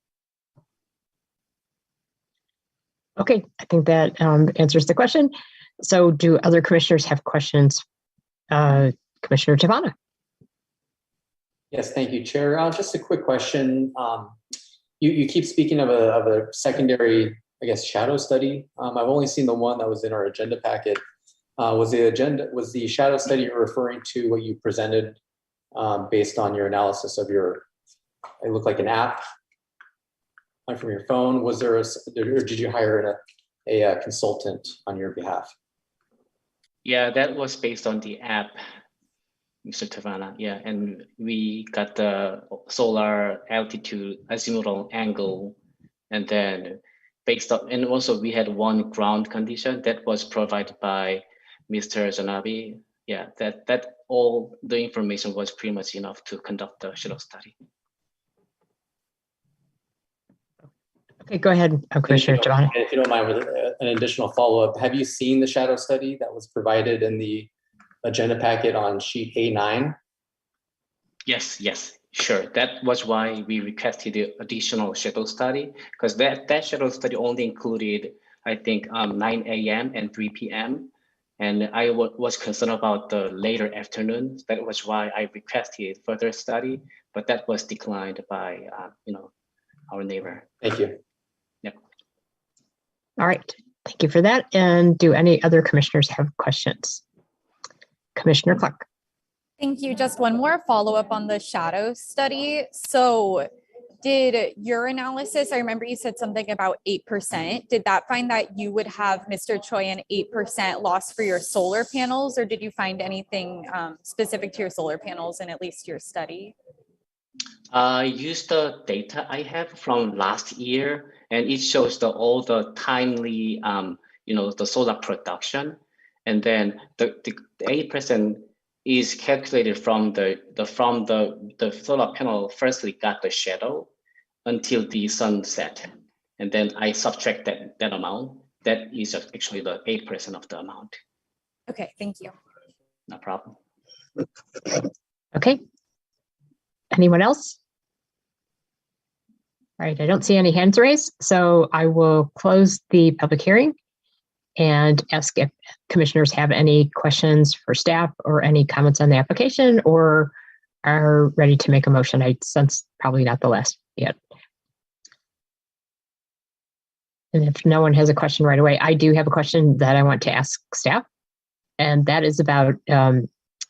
Okay, I think that answers the question. So do other commissioners have questions? Commissioner Tavana. Yes, thank you, Chair. Just a quick question. You keep speaking of a secondary, I guess, shadow study. I've only seen the one that was in our agenda packet. Was the shadow study referring to what you presented based on your analysis of it looked like an app from your phone? Was there or did you hire a consultant on your behalf? Yeah, that was based on the app, Mr. Tavana. Yeah, and we got the solar altitude, azimuthal angle, and then based on, and also we had one ground condition that was provided by Mr. Janavi. Yeah, that all the information was pretty much enough to conduct the shadow study. Okay, go ahead, Commissioner Tavana. If you don't mind, with an additional follow-up, have you seen the shadow study that was provided in the agenda packet on sheet A9? Yes, sure. That was why we requested the additional shadow study, because that shadow study only included, I think, 9 a.m. and 3 p.m. And I was concerned about the later afternoon. That was why I requested further study, but that was declined by our neighbor. Thank you. Yep. All right, thank you for that. And do any other commissioners have questions? Commissioner Clark. Thank you. Just one more follow-up on the shadow study. So did your analysis, I remember you said something about 8%. Did that find that you would have, Mr. Choi, an 8% loss for your solar panels, or did you find anything specific to your solar panels in at least your study? I used the data I have from last year, and it shows all the timely, the solar production, and then the 8% is calculated from the solar panel firstly got the shadow until the sun set, and then I subtract that amount. That is actually the 8% of the amount. Okay, thank you. No problem. Okay. Anyone else? All right, I don't see any hands raised, so I will close the public hearing and ask if commissioners have any questions for staff or any comments on the application or are ready to make a motion. I sense probably not the last yet. And if no one has a question right away, I do have a question that I want to ask staff, and that is about,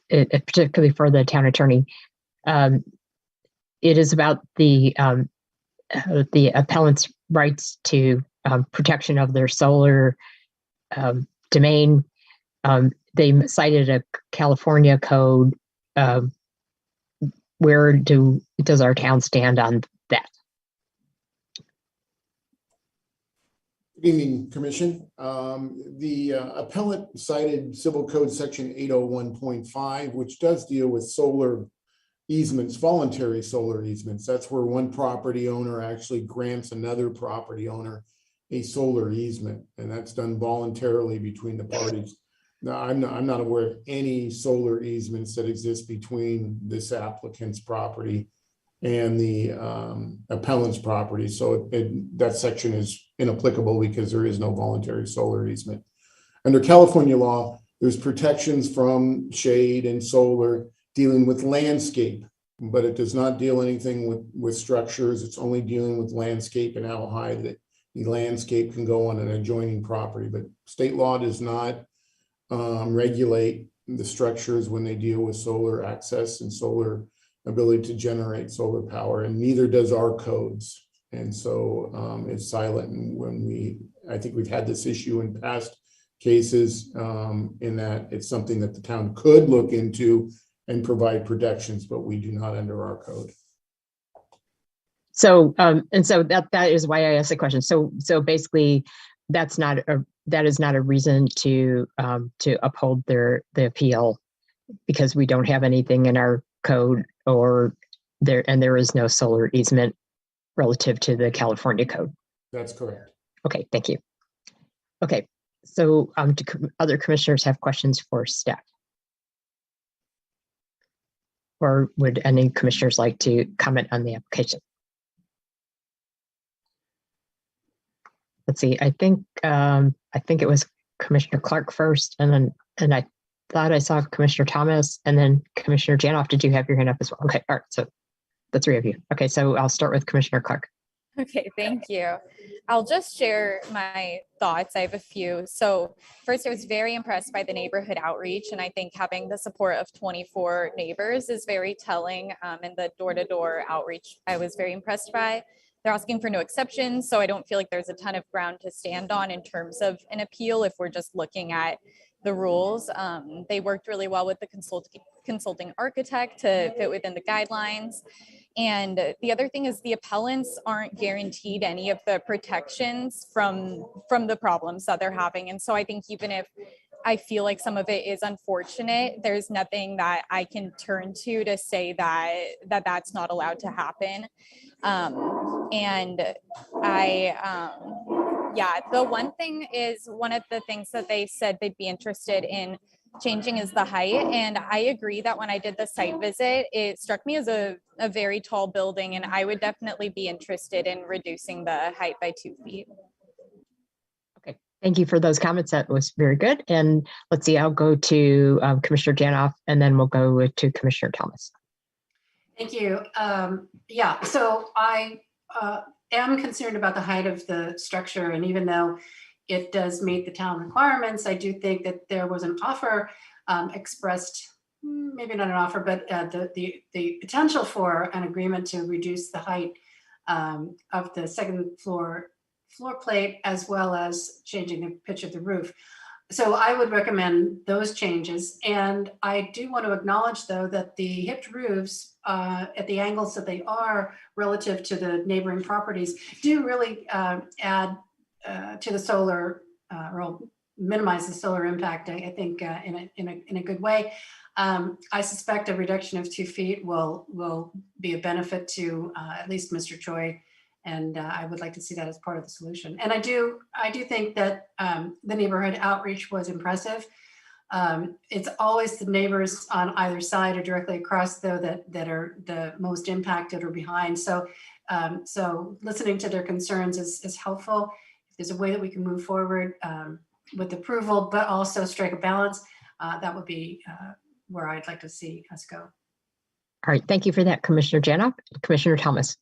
particularly for the town attorney, it is about the appellant's rights to protection of their solar domain. They cited a California code. Where does our town stand on that? Good evening, Commission. The appellant cited Civil Code Section 801.5, which does deal with solar easements, voluntary solar easements. That's where one property owner actually grants another property owner a solar easement, and that's done voluntarily between the parties. Now, I'm not aware of any solar easements that exist between this applicant's property and the appellant's property. So that section is inapplicable because there is no voluntary solar easement. Under California law, there's protections from shade and solar dealing with landscape, but it does not deal anything with structures. It's only dealing with landscape and how high the landscape can go on an adjoining property. But state law does not regulate the structures when they deal with solar access and solar ability to generate solar power, and neither does our codes. And so it's silent. And I think we've had this issue in past cases in that it's something that the town could look into and provide protections, but we do not under our code. So and so that is why I asked the question. So basically, that is not a reason to uphold the appeal, because we don't have anything in our code there is no solar easement relative to the California code. That's correct. Okay, thank you. Okay, so do other commissioners have questions for staff? Or would any commissioners like to comment on the application? Let's see, I think it was Commissioner Clark first, and I thought I saw Commissioner Thomas and then Commissioner Janoff. Did you have your hand up as well? Okay, all right, so the three of you. Okay, so I'll start with Commissioner Clark. Okay, thank you. I'll just share my thoughts. I have a few. So first, I was very impressed by the neighborhood outreach, and I think having the support of 24 neighbors is very telling. And the door-to-door outreach, I was very impressed by. They're asking for no exceptions, so I don't feel like there's a ton of ground to stand on in terms of an appeal if we're just looking at the rules. They worked really well with the consulting architect to fit within the guidelines. And the other thing is the appellants aren't guaranteed any of the protections from the problems that they're having. And so I think even if I feel like some of it is unfortunate, there's nothing that I can turn to say that's not allowed to happen. And the one thing is, one of the things that they said they'd be interested in changing is the height. And I agree that when I did the site visit, it struck me as a very tall building, and I would definitely be interested in reducing the height by 2 feet. Okay, Thank you for those comments. That was very good. And let's see, I'll go to Commissioner Janoff, and then we'll go to Commissioner Thomas. Thank you. Yeah, so I am concerned about the height of the structure, and even though it does meet the town requirements, I do think that there was an offer expressed, maybe not an offer, but the potential for an agreement to reduce the height of the second floor plate, as well as changing the pitch of the roof. So I would recommend those changes. And I do want to acknowledge, though, that the hipped roofs at the angles that they are relative to the neighboring properties do really add to the solar, or minimize the solar impact, I think, in a good way. I suspect a reduction of 2 feet will be a benefit to at least Mr. Choi. And I would like to see that as part of the solution. And I do think that the neighborhood outreach was impressive. It's always the neighbors on either side or directly across, though, that are the most impacted or behind. So listening to their concerns is helpful. If there's a way that we can move forward with approval, but also strike a balance, that would be where I'd like to see us go. All right, thank you for that, Commissioner Janoff. Commissioner Thomas.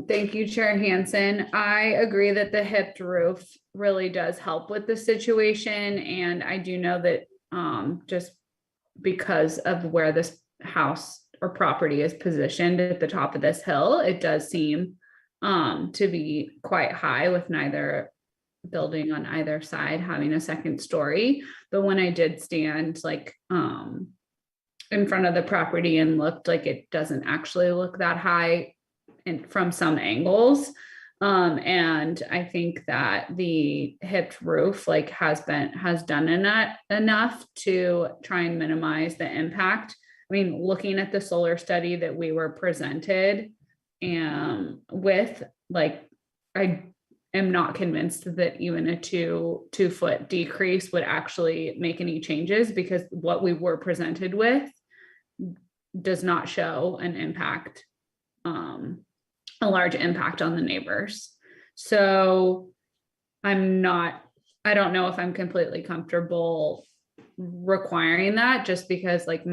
Thank you, Chair Hansen. I agree that the hipped roof really does help with the situation. And I do know that just because of where this house or property is positioned at the top of this hill, it does seem to be quite high, with neither building on either side having a second story. But when I did stand in front of the property and looked, like, it doesn't actually look that high from some angles. And I think that the hipped roof has done enough to try and minimize the impact. I mean, looking at the solar study that we were presented with, I am not convinced that even a two foot decrease would actually make any changes, because what we were presented with does not show an impact, a large impact on the neighbors. So I don't know if I'm completely comfortable requiring that, just because, like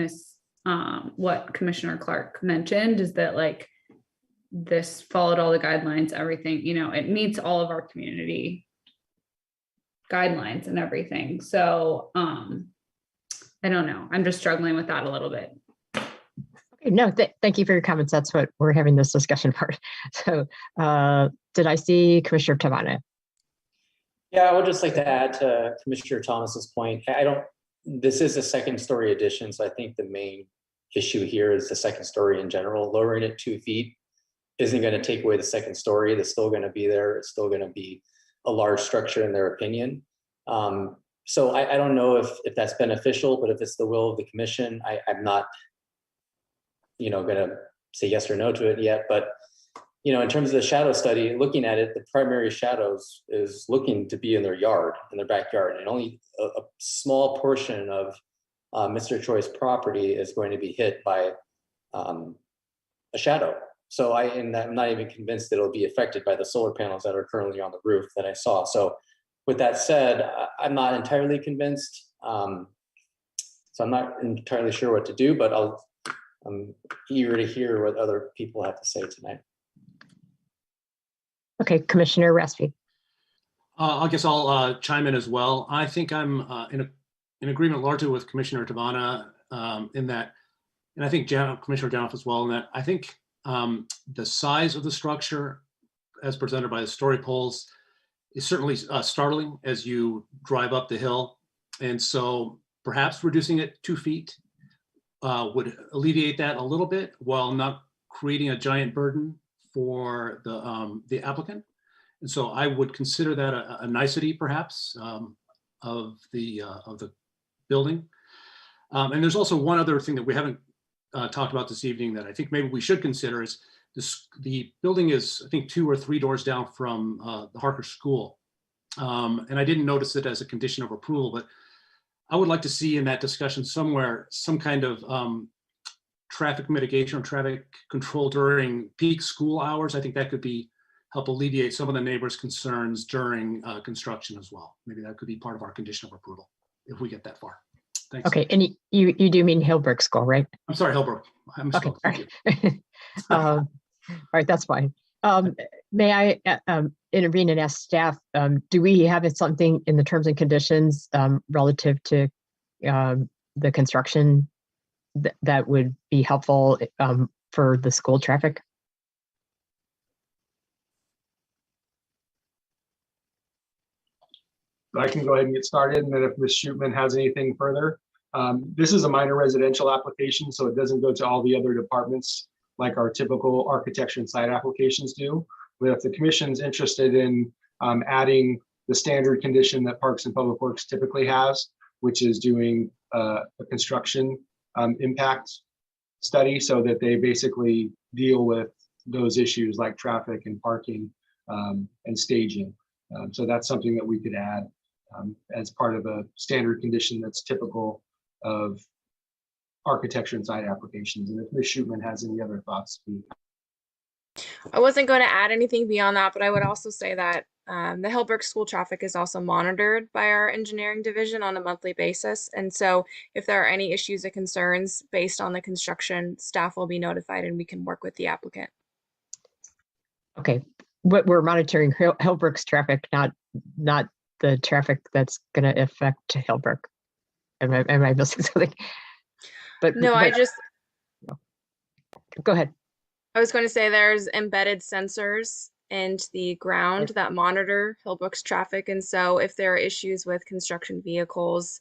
what Commissioner Clark mentioned, is that this followed all the guidelines, everything, it meets all of our community guidelines and everything. So I don't know. I'm just struggling with that a little bit. No, thank you for your comments. That's what we're having this discussion for. So did I see Commissioner Tavana? Yeah, I would just like to add to Commissioner Thomas's point. This is a second story addition. So I think the main issue here is the second story in general. Lowering it 2 feet isn't going to take away the second story. It's still going to be there. It's still going to be a large structure in their opinion. So I don't know if that's beneficial, but if it's the will of the commission, I'm not going to say yes or no to it yet. But, in terms of the shadow study, looking at it, the primary shadows is looking to be in their backyard, and only a small portion of Mr. Choi's property is going to be hit by a shadow. So I'm not even convinced that it'll be affected by the solar panels that are currently on the roof that I saw. So with that said, I'm not entirely convinced. So I'm not entirely sure what to do, but I'm eager to hear what other people have to say tonight. Okay, Commissioner Raspi. I guess I'll chime in as well. I think I'm in agreement largely with Commissioner Tavana in that, and I think Commissioner Janoff as well, in that I think the size of the structure as presented by the story poles is certainly startling as you drive up the hill. And so perhaps reducing it 2 feet would alleviate that a little bit while not creating a giant burden for the applicant. And so I would consider that a nicety perhaps of the building. And there's also one other thing that we haven't talked about this evening that I think maybe we should consider is the building is, I think, 2 or 3 doors down from the Harker School. And I didn't notice it as a condition of approval, but I would like to see in that discussion somewhere some kind of traffic mitigation or traffic control during peak school hours. I think that could be help alleviate some of the neighbors' concerns during construction as well. Maybe that could be part of our condition of approval if we get that far. Thanks. Okay, and you do mean Hillbrook School, right? I'm sorry, Hillbrook. I'm Okay, slow. Thank you. all right, that's fine. May I intervene and ask staff, do we have something in the terms and conditions relative to the construction that would be helpful for the school traffic? I can go ahead and get started, and then if Ms. Shootman has anything further. This is a minor residential application, so it doesn't go to all the other departments like our typical architecture and site applications do. But if the commission's interested in adding the standard condition that Parks and Public Works typically has, which is doing a construction impact study so that they basically deal with those issues like traffic and parking and staging. So that's something that we could add as part of a standard condition that's typical of architecture and site applications. And if Ms. Shootman has any other thoughts. I wasn't going to add anything beyond that, but I would also say that the Hillbrook school traffic is also monitored by our engineering division on a monthly basis. And so if there are any issues or concerns based on the construction, staff will be notified and we can work with the applicant. Okay, but we're monitoring Hillbrook's traffic, not the traffic that's going to affect Hillbrook. Am I missing something? But no, I just go ahead. I was going to say there's embedded sensors into the ground that monitor Hillbrook's traffic. And so if there are issues with construction vehicles,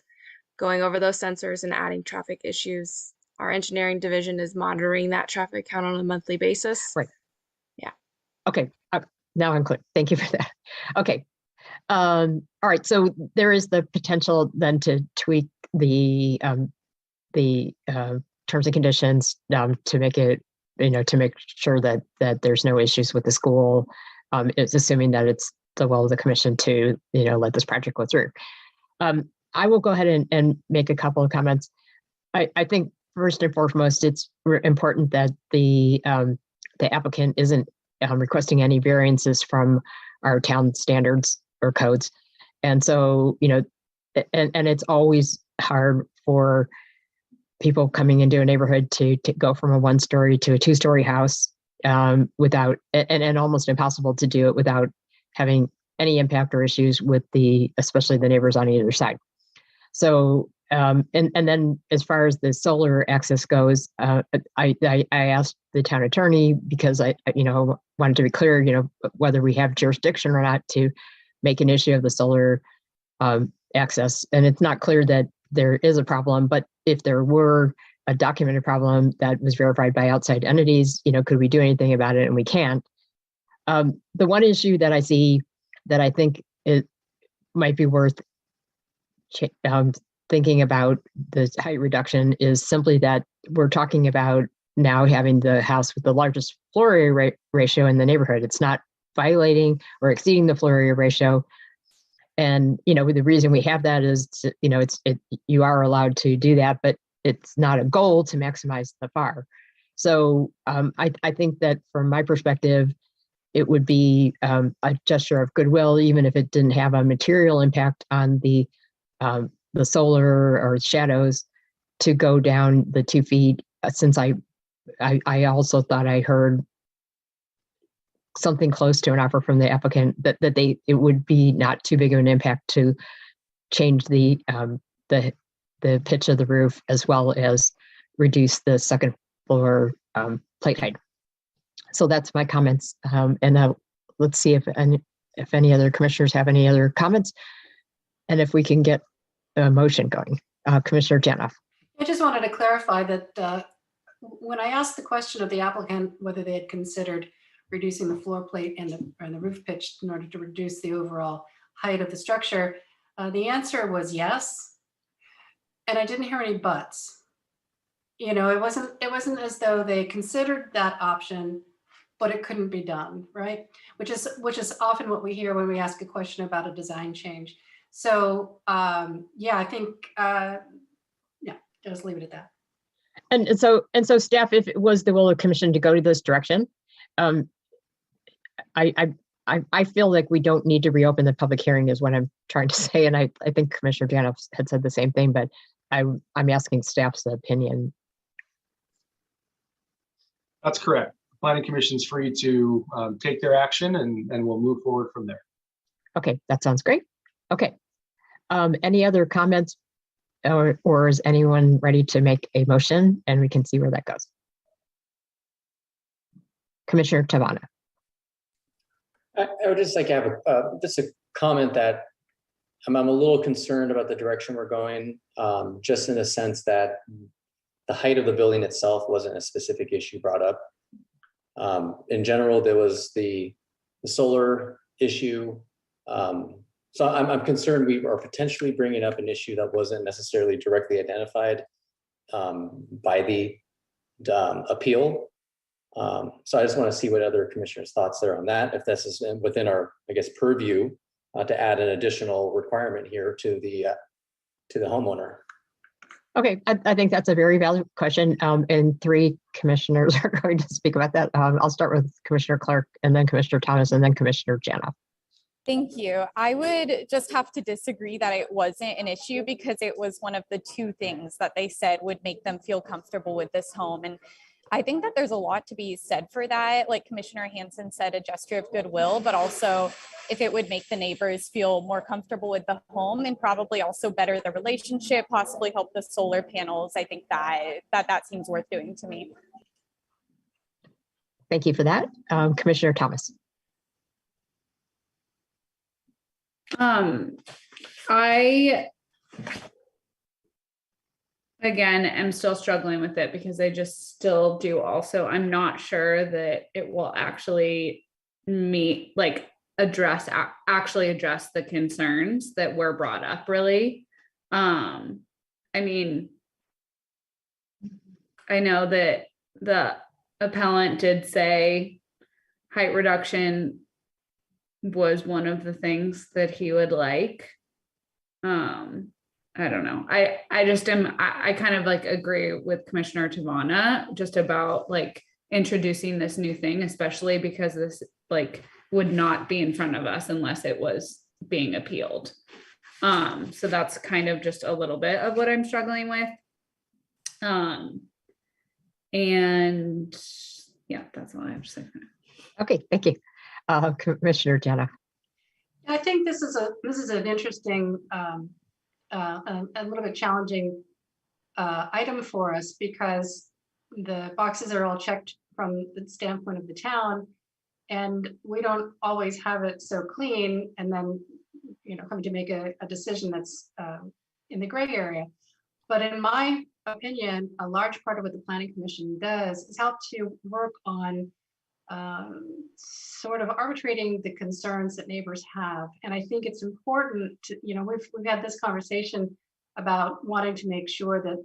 going over those sensors and adding traffic issues, our engineering division is monitoring that traffic count on a monthly basis. Right. Yeah. Okay. Now I'm clear. Thank you for that. Okay. All right. So there is the potential then to tweak the terms and conditions to make it, to make sure that there's no issues with the school. It's assuming that it's the will of the commission to, let this project go through. I will go ahead and make a couple of comments. I think first and foremost, it's important that the applicant isn't requesting any variances from our town standards or codes. And so, and it's always hard for people coming into a neighborhood to go from a 1-story to a 2-story house without, and almost impossible to do it without having any impact or issues with especially the neighbors on either side. So, and then as far as the solar access goes, I asked the town attorney because I wanted to be clear, whether we have jurisdiction or not to make an issue of the solar access. And it's not clear that there is a problem, but if there were a documented problem that was verified by outside entities, could we do anything about it? And we can't. The one issue that I see that I think it might be worth thinking about the height reduction is simply that we're talking about now having the house with the largest floor area ratio in the neighborhood. It's not violating or exceeding the floor area ratio. And, the reason we have that is, you are allowed to do that, but it's not a goal to maximize the FAR. So I think that from my perspective, it would be a gesture of goodwill, even if it didn't have a material impact on the solar or shadows, to go down the 2 feet, since I also thought I heard something close to an offer from the applicant that it would be not too big of an impact to change the pitch of the roof, as well as reduce the second floor plate height. So that's my comments. And let's see if any other commissioners have any other comments, and if we can get a motion going. Commissioner Janoff. I just wanted to clarify that when I asked the question of the applicant whether they had considered reducing the floor plate and the roof pitch in order to reduce the overall height of the structure, the answer was yes. And I didn't hear any buts. It wasn't as though they considered that option, but it couldn't be done, right? Which is often what we hear when we ask a question about a design change. So yeah, I think just leave it at that. And so staff, if it was the will of the commission to go to this direction, I I feel like we don't need to reopen the public hearing is what I'm trying to say. And I think Commissioner Janoff had said the same thing, but I'm asking staff's opinion. That's correct. The Planning Commission's free to take their action and we'll move forward from there. Okay, that sounds great. Okay. Any other comments or is anyone ready to make a motion and we can see where that goes? Commissioner Tavana. I would just like to have just a comment that I'm a little concerned about the direction we're going, just in the sense that the height of the building itself wasn't a specific issue brought up. In general, there was the solar issue. So I'm concerned we are potentially bringing up an issue that wasn't necessarily directly identified by the appeal. So I just want to see what other commissioners' thoughts there on that, if this is within our, I guess, purview to add an additional requirement here to the homeowner. Okay, I think that's a very valid question. And 3 commissioners are going to speak about that. I'll start with Commissioner Clark and then Commissioner Thomas and then Commissioner Janoff. Thank you. I would just have to disagree that it wasn't an issue because it was one of the 2 things that they said would make them feel comfortable with this home. And I think that there's a lot to be said for that. Like Commissioner Hansen said, a gesture of goodwill, but also if it would make the neighbors feel more comfortable with the home and probably also better the relationship, possibly help the solar panels. I think that seems worth doing to me. Thank you for that. Commissioner Thomas. I, again, am still struggling with it because I just still do also, I'm not sure that it will actually actually address the concerns that were brought up really. I mean, I know that the appellant did say height reduction was one of the things that he would like. I don't know. I kind of like agree with Commissioner Tavana just about like introducing this new thing, especially because this like would not be in front of us unless it was being appealed. So that's kind of just a little bit of what I'm struggling with. And yeah, that's all I have to say. Okay, thank you. Commissioner Janoff. I think this is an interesting, a little bit challenging item for us because the boxes are all checked from the standpoint of the town, and we don't always have it so clean. And then, coming to make a decision that's in the gray area. But in my opinion, a large part of what the Planning Commission does is help to work on sort of arbitrating the concerns that neighbors have. And I think it's important to, we've had this conversation about wanting to make sure that,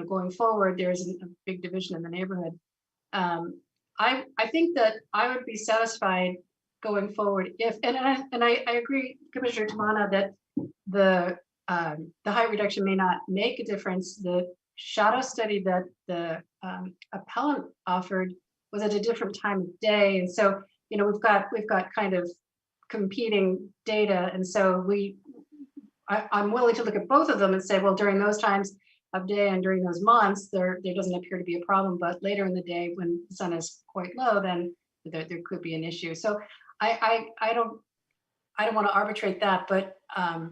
going forward, there isn't a big division in the neighborhood. I think that I would be satisfied going forward if, and I agree, Commissioner Tamana, that the height reduction may not make a difference. The shadow study that the appellant offered was at a different time of day, and so we've got kind of competing data, and so I'm willing to look at both of them and say, well, during those times of day and during those months, there doesn't appear to be a problem, but later in the day when the sun is quite low, then there could be an issue. So I don't want to arbitrate that, but I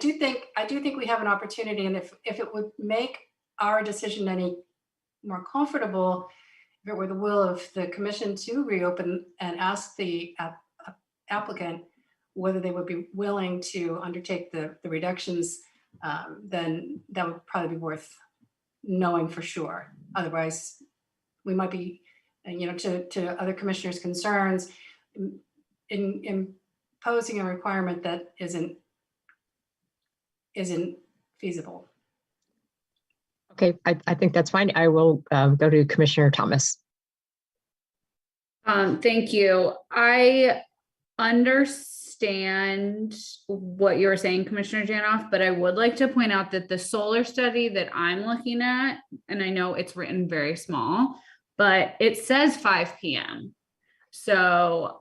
do think we have an opportunity, and if it would make our decision any more comfortable, if it were the will of the commission to reopen and ask the applicant whether they would be willing to undertake the reductions, then that would probably be worth knowing for sure. Otherwise, we might be, to other commissioners' concerns, in imposing a requirement that isn't feasible. Okay, I think that's fine. I will go to Commissioner Thomas. Thank you. I understand what you were saying, Commissioner Janoff, but I would like to point out that the solar study that I'm looking at, and I know it's written very small, but it says 5 p.m. So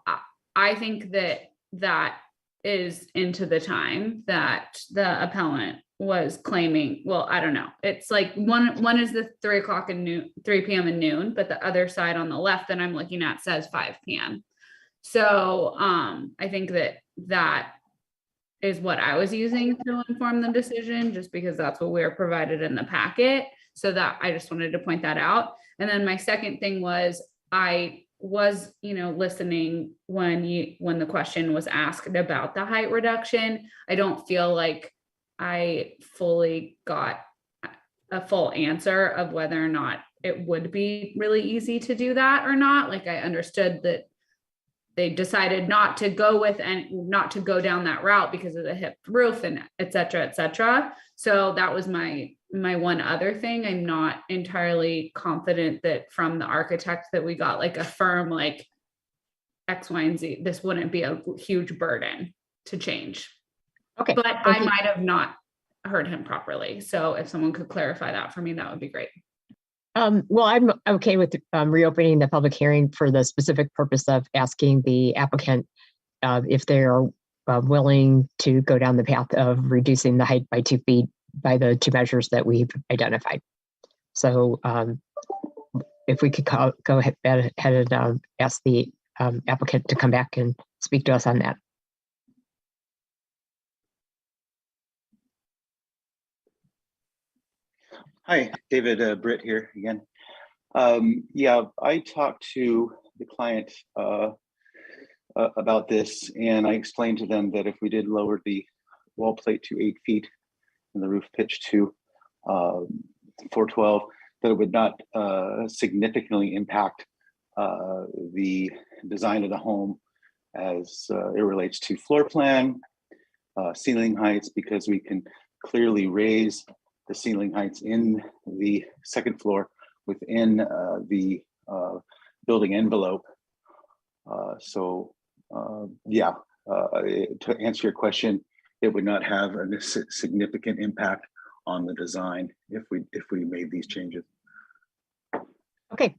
I think that that is into the time that the appellant was claiming. Well, I don't know. It's like one is the 3 p.m. and noon, but the other side on the left that I'm looking at says 5 p.m. So I think that is what I was using to inform the decision, just because that's what we were provided in the packet. So that I just wanted to point that out. And then my second thing was, I was, listening when the question was asked about the height reduction. I don't feel like I fully got a full answer of whether or not it would be really easy to do that or not. Like, I understood that they decided not to go with and not to go down that route because of the hip roof and et cetera, et cetera. So that was my one other thing. I'm not entirely confident that from the architect that we got like a firm, like X, Y, and Z, this wouldn't be a huge burden to change. Okay. But I might have not heard him properly. So if someone could clarify that for me, that would be great. Well, I'm okay with reopening the public hearing for the specific purpose of asking the applicant if they are willing to go down the path of reducing the height by 2 feet by the 2 measures that we've identified. So if we could go ahead and ask the applicant to come back and speak to us on that. Hi, David Britt here again. Yeah, I talked to the client about this, and I explained to them that if we did lower the wall plate to 8 feet and the roof pitch to 412, that it would not significantly impact the design of the home as it relates to floor plan, ceiling heights, because we can clearly raise the ceiling heights in the second floor within the building envelope. Yeah, to answer your question, it would not have a significant impact on the design if we made these changes. Okay,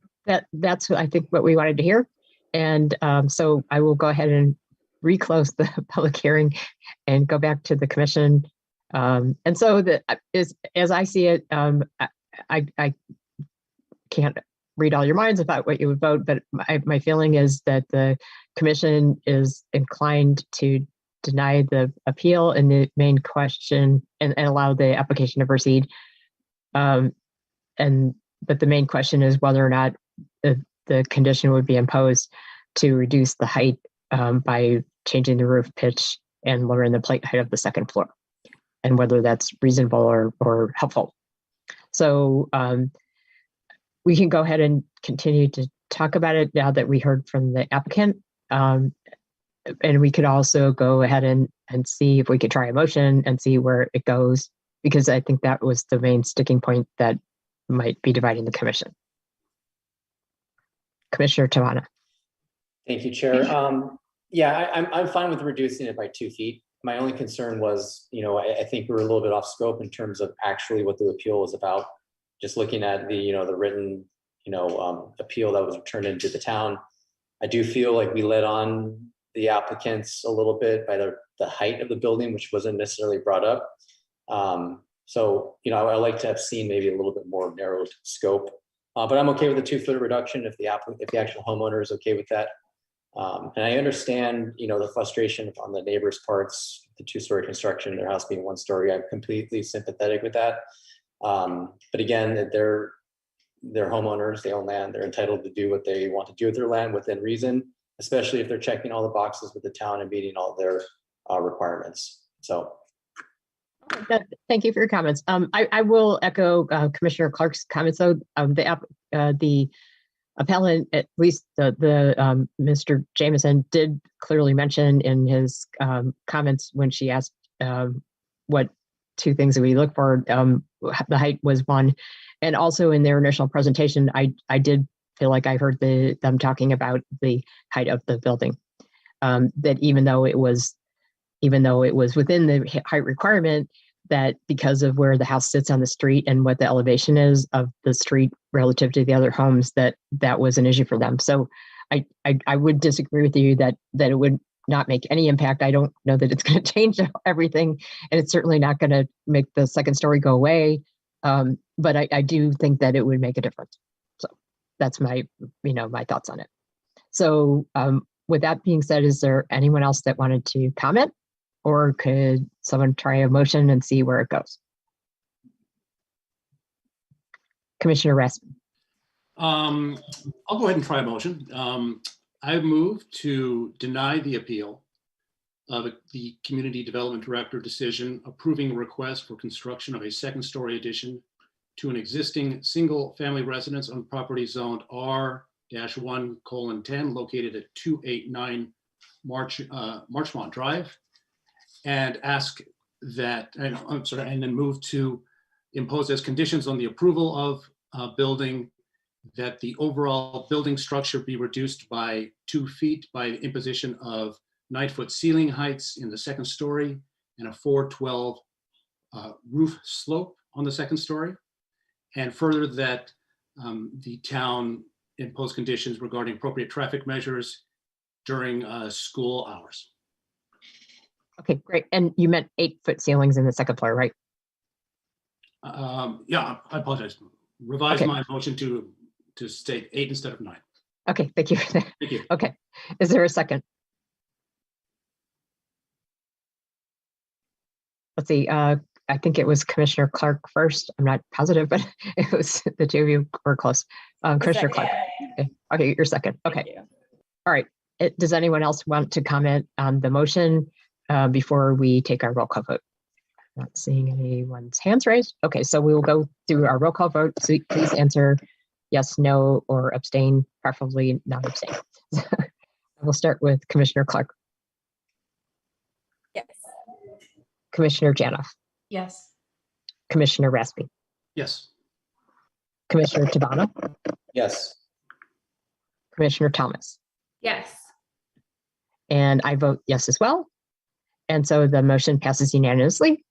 that's I think what we wanted to hear. And so I will go ahead and reclose the public hearing and go back to the commission. And so as I see it, I can't read all your minds about what you would vote, but my feeling is that the commission is inclined to deny the appeal in the main question and allow the application to proceed. But the main question is whether or not the condition would be imposed to reduce the height by changing the roof pitch and lowering the plate height of the second floor, and whether that's reasonable or helpful. So we can go ahead and continue to talk about it now that we heard from the applicant. And we could also go ahead and see if we could try a motion and see where it goes, because I think that was the main sticking point that might be dividing the commission. Commissioner Tavana. Thank you, Chair. Yeah, I'm fine with reducing it by 2 feet. My only concern was, I think we were a little bit off scope in terms of actually what the appeal was about. Just looking at the, the written, appeal that was returned into the town, I do feel like we let on the applicants a little bit by the height of the building, which wasn't necessarily brought up. So, I like to have seen maybe a little bit more narrowed scope, but I'm okay with the 2 foot reduction if the actual homeowner is okay with that. And I understand, the frustration on the neighbors' parts, the 2-story construction, their house being 1 story. I'm completely sympathetic with that. But again, they're homeowners, they own land, they're entitled to do what they want to do with their land within reason, especially if they're checking all the boxes with the town and meeting all their requirements. So. Thank you for your comments. I will echo Commissioner Clark's comments. So the appellant, at least the Mr. Jameson, did clearly mention in his comments when she asked what 2 things that we look for, the height was one, and also in their initial presentation, I did feel like I heard them talking about the height of the building. That even though it was within the height requirement, that because of where the house sits on the street and what the elevation is of the street relative to the other homes, that was an issue for them. So I would disagree with you that it would not make any impact. I don't know that it's going to change everything, and it's certainly not going to make the second story go away. But I do think that it would make a difference. So that's my thoughts on it. So with that being said, is there anyone else that wanted to comment, or could someone try a motion and see where it goes? Commissioner Rasmussen. I'll go ahead and try a motion. I move to deny the appeal of the Community Development Director decision approving a request for construction of a second-story addition to an existing single-family residence on property zoned R-1:10 located at 289 Marchmont Drive, and ask that, and then move to impose as conditions on the approval of building that the overall building structure be reduced by 2 feet by the imposition of 9-foot ceiling heights in the second story and a 412 roof slope on the second story. And further that the town impose conditions regarding appropriate traffic measures during school hours. Okay, great. And you meant 8-foot ceilings in the second floor, right? Yeah, I apologize. Revise my motion to state 8 instead of 9. Okay, thank you for that. Thank you. Okay, is there a second? Let's see, I think it was Commissioner Clark first. I'm not positive, but it was the two of you were close. Commissioner Clark. Okay, you're second. Okay. All right. Does anyone else want to comment on the motion before we take our roll call vote? Not seeing anyone's hands raised. Okay, so we will go through our roll call vote. So please answer yes, no, or abstain, preferably not abstain. We'll start with Commissioner Clark. Yes. Commissioner Janoff. Yes. Commissioner Raspy. Yes. Commissioner Tabana. Yes. Commissioner Thomas. Yes. And I vote yes as well. And so the motion passes unanimously.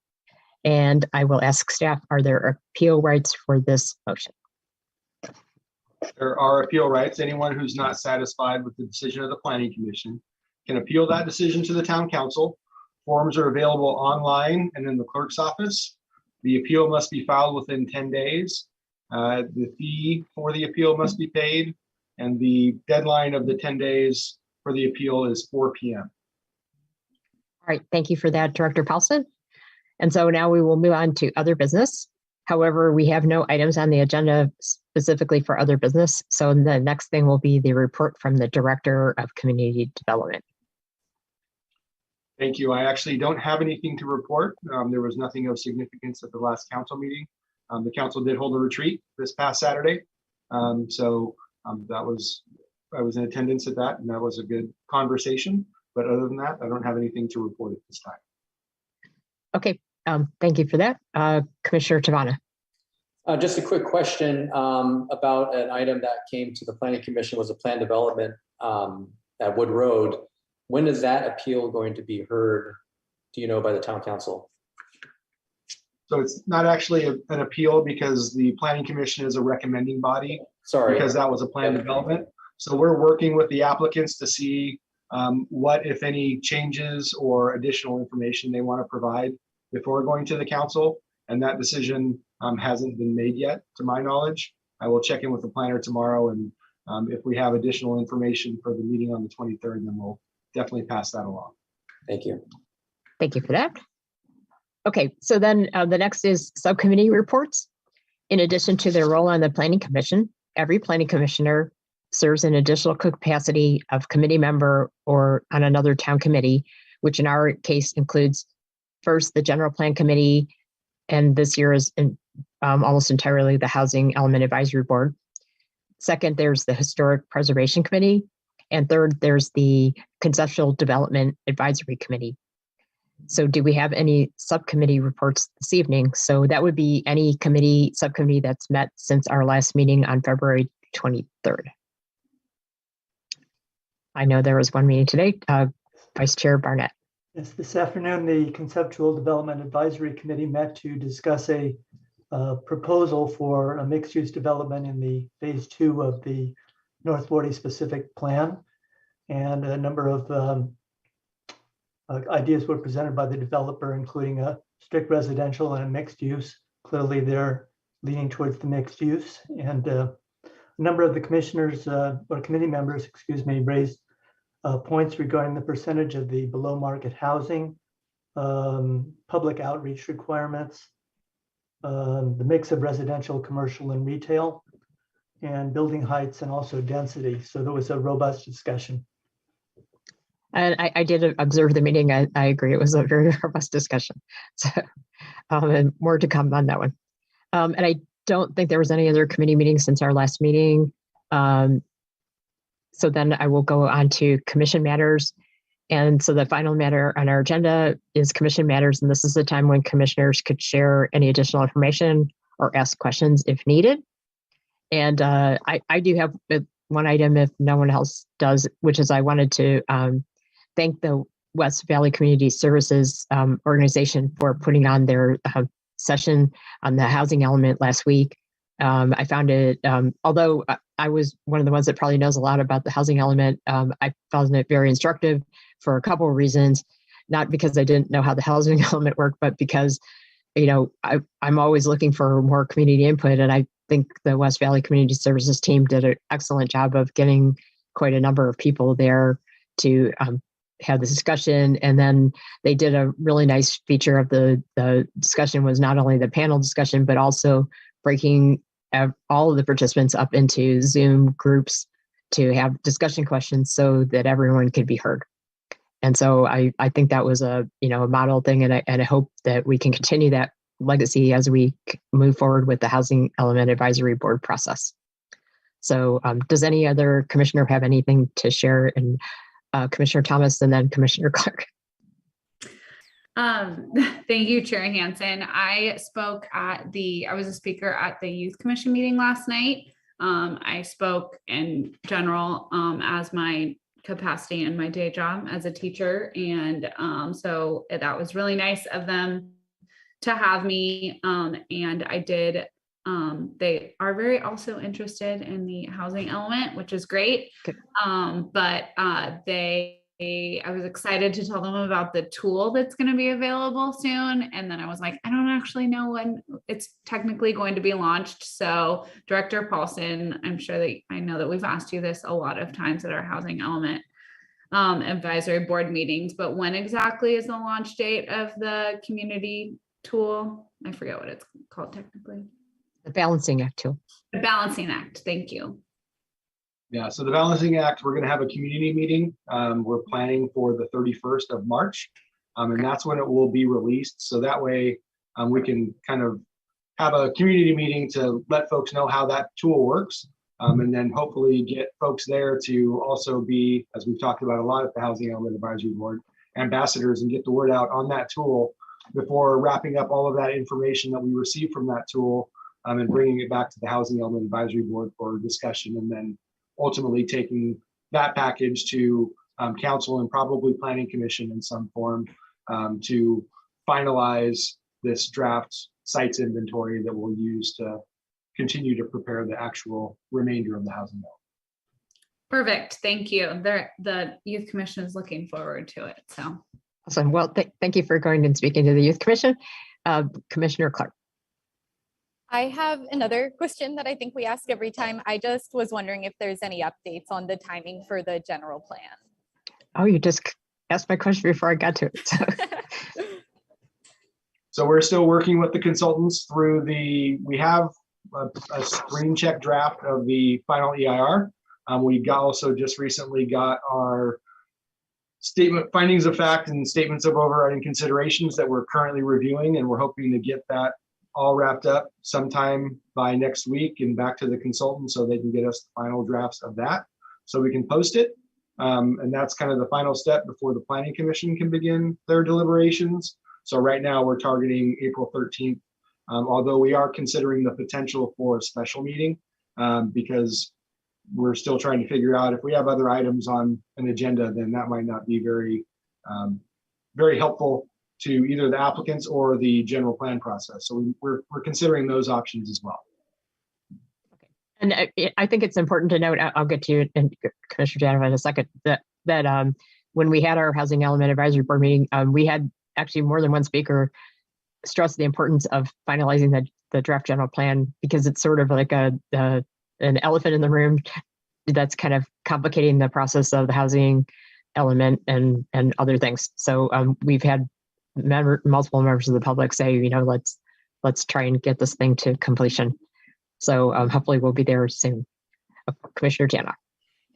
And I will ask staff, are there appeal rights for this motion? There are appeal rights. Anyone who's not satisfied with the decision of the Planning Commission can appeal that decision to the Town Council. Forms are available online and in the clerk's office. The appeal must be filed within 10 days. The fee for the appeal must be paid, and the deadline of the 10 days for the appeal is 4 p.m. All right, thank you for that, Director Paulson. And so now we will move on to other business. However, we have no items on the agenda specifically for other business. So the next thing will be the report from the Director of Community Development. Thank you. I actually don't have anything to report. There was nothing of significance at the last council meeting. The council did hold a retreat this past Saturday. I was in attendance at that, and that was a good conversation. But other than that, I don't have anything to report at this time. Okay, thank you for that. Commissioner Tabana. Just a quick question about an item that came to the Planning Commission was a plan development at Wood Road. When is that appeal going to be heard, do you know, by the Town Council? So it's not actually an appeal because the Planning Commission is a recommending body. Sorry. Because that was a plan development. So we're working with the applicants to see what, if any, changes or additional information they want to provide before going to the council. And that decision hasn't been made yet, to my knowledge. I will check in with the planner tomorrow, and if we have additional information for the meeting on the 23rd, then we'll definitely pass that along. Thank you. Thank you for that. Okay, so then the next is subcommittee reports. In addition to their role on the Planning Commission, every planning commissioner serves an additional capacity of committee member or on another town committee, which in our case includes first the General Plan Committee, and this year is almost entirely the Housing Element Advisory Board. Second, there's the Historic Preservation Committee. And third, there's the Conceptual Development Advisory Committee. So do we have any subcommittee reports this evening? So that would be any committee, subcommittee that's met since our last meeting on February 23rd. I know there was one meeting today. Vice Chair Barnett. Yes, this afternoon, the Conceptual Development Advisory Committee met to discuss a proposal for a mixed-use development in the phase 2 of the North 40 specific plan. And a number of ideas were presented by the developer, including a strict residential and a mixed use. Clearly, they're leaning towards the mixed use. And a number of the commissioners or committee members, excuse me, raised points regarding the percentage of the below market housing, public outreach requirements, the mix of residential, commercial, and retail, and building heights and also density. So there was a robust discussion. And I did observe the meeting. I agree. It was a very robust discussion. So, and more to come on that one. And I don't think there was any other committee meetings since our last meeting. So then I will go on to commission matters. And so the final matter on our agenda is commission matters. And this is the time when commissioners could share any additional information or ask questions if needed. And I do have one item if no one else does, which is I wanted to thank the West Valley Community Services organization for putting on their session on the housing element last week. I found it, although I was one of the ones that probably knows a lot about the housing element, I found it very instructive for a couple of reasons, not because I didn't know how the housing element worked, but because, you know, I'm always looking for more community input. And I think the West Valley Community Services team did an excellent job of getting quite a number of people there to have the discussion. And then they did a really nice feature of the discussion was not only the panel discussion, but also breaking all of the participants up into Zoom groups to have discussion questions so that everyone could be heard. And so I think that was a model thing, and I hope that we can continue that legacy as we move forward with the Housing Element Advisory Board process. So does any other commissioner have anything to share? And Commissioner Thomas and then Commissioner Clark. Thank you, Chair Hansen. I was a speaker at the Youth Commission meeting last night. I spoke in general as my capacity in my day job as a teacher. And so that was really nice of them to have me. And I did, they are very also interested in the housing element, which is great. Okay. I was excited to tell them about the tool that's going to be available soon. And then I was like, I don't actually know when it's technically going to be launched. So Director Paulson, I know that we've asked you this a lot of times at our housing element advisory board meetings, but when exactly is the launch date of the community tool? I forget what it's called technically. The Balancing Act tool. The Balancing Act. Thank you. Yeah, so the Balancing Act, we're going to have a community meeting. We're planning for the 31st of March, and that's when it will be released. So that way we can kind of have a community meeting to let folks know how that tool works, and then hopefully get folks there to also be, as we've talked about a lot at the Housing Element Advisory Board, ambassadors and get the word out on that tool before wrapping up all of that information that we receive from that tool and bringing it back to the Housing Element Advisory Board for discussion, and then ultimately taking that package to council and probably planning commission in some form to finalize this draft sites inventory that we'll use to continue to prepare the actual remainder of the housing bill. Perfect. Thank you. The Youth Commission is looking forward to it. So awesome. Well, thank you for going and speaking to the Youth Commission. Commissioner Clark. I have another question that I think we ask every time. I just was wondering if there's any updates on the timing for the general plan. Oh, you just asked my question before I got to it. So we're still working with the consultants through we have a screen check draft of the final EIR. We also just recently got our findings of fact and statements of overriding considerations that we're currently reviewing, and we're hoping to get that all wrapped up sometime by next week and back to the consultant so they can get us the final drafts of that so we can post it. And that's kind of the final step before the Planning Commission can begin their deliberations. So right now we're targeting April 13th, although we are considering the potential for a special meeting because we're still trying to figure out if we have other items on an agenda, then that might not be very helpful to either the applicants or the general plan process. So we're considering those options as well. Okay. And I think it's important to note, I'll get to you and Commissioner Janova in a second, that when we had our Housing Element Advisory Board meeting, we had actually more than one speaker stress the importance of finalizing the draft general plan, because it's sort of like an elephant in the room that's kind of complicating the process of the housing element and other things. So we've had multiple members of the public say, let's try and get this thing to completion. So hopefully we'll be there soon. Commissioner Jana.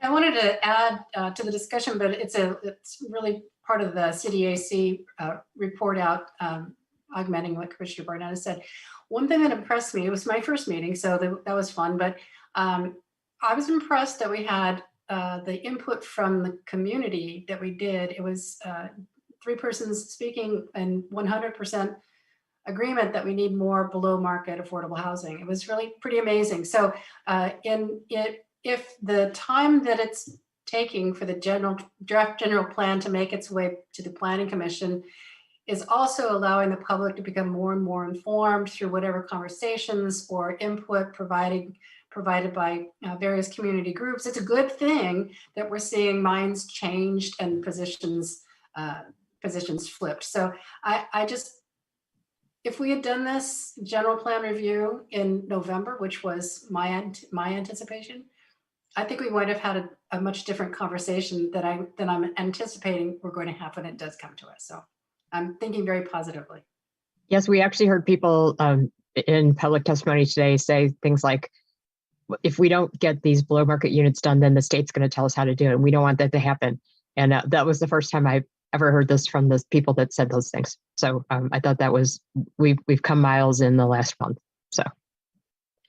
I wanted to add to the discussion, but it's really part of the City AC report out, augmenting what Commissioner Barnett has said. One thing that impressed me, it was my first meeting, so that was fun, but I was impressed that we had the input from the community that we did. It was 3 persons speaking and 100% agreement that we need more below market affordable housing. It was really pretty amazing. So if the time that it's taking for the draft general plan to make its way to the Planning Commission is also allowing the public to become more and more informed through whatever conversations or input provided by various community groups, it's a good thing that we're seeing minds changed and positions flipped. So I just, if we had done this general plan review in November, which was my anticipation, I think we might have had a much different conversation that I'm anticipating we're going to have when it does come to us. So I'm thinking very positively. Yes, we actually heard people in public testimony today say things like, if we don't get these below market units done, then the state's going to tell us how to do it. And we don't want that to happen. And that was the first time I ever heard this from the people that said those things. So I thought that was, we've come miles in the last month. So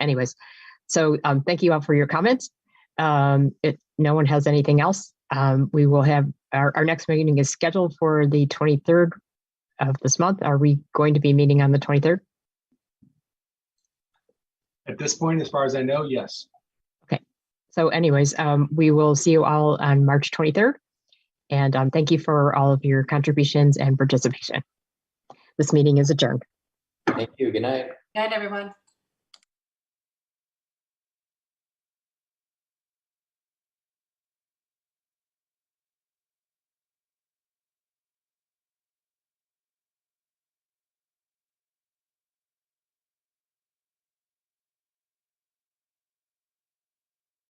anyways, so thank you all for your comments. No one has anything else. We will have our next meeting is scheduled for the 23rd of this month. Are we going to be meeting on the 23rd? At this point, as far as I know, yes. Okay. So anyways, we will see you all on March 23rd. And thank you for all of your contributions and participation. This meeting is adjourned. Thank you. Good night. Good night, everyone.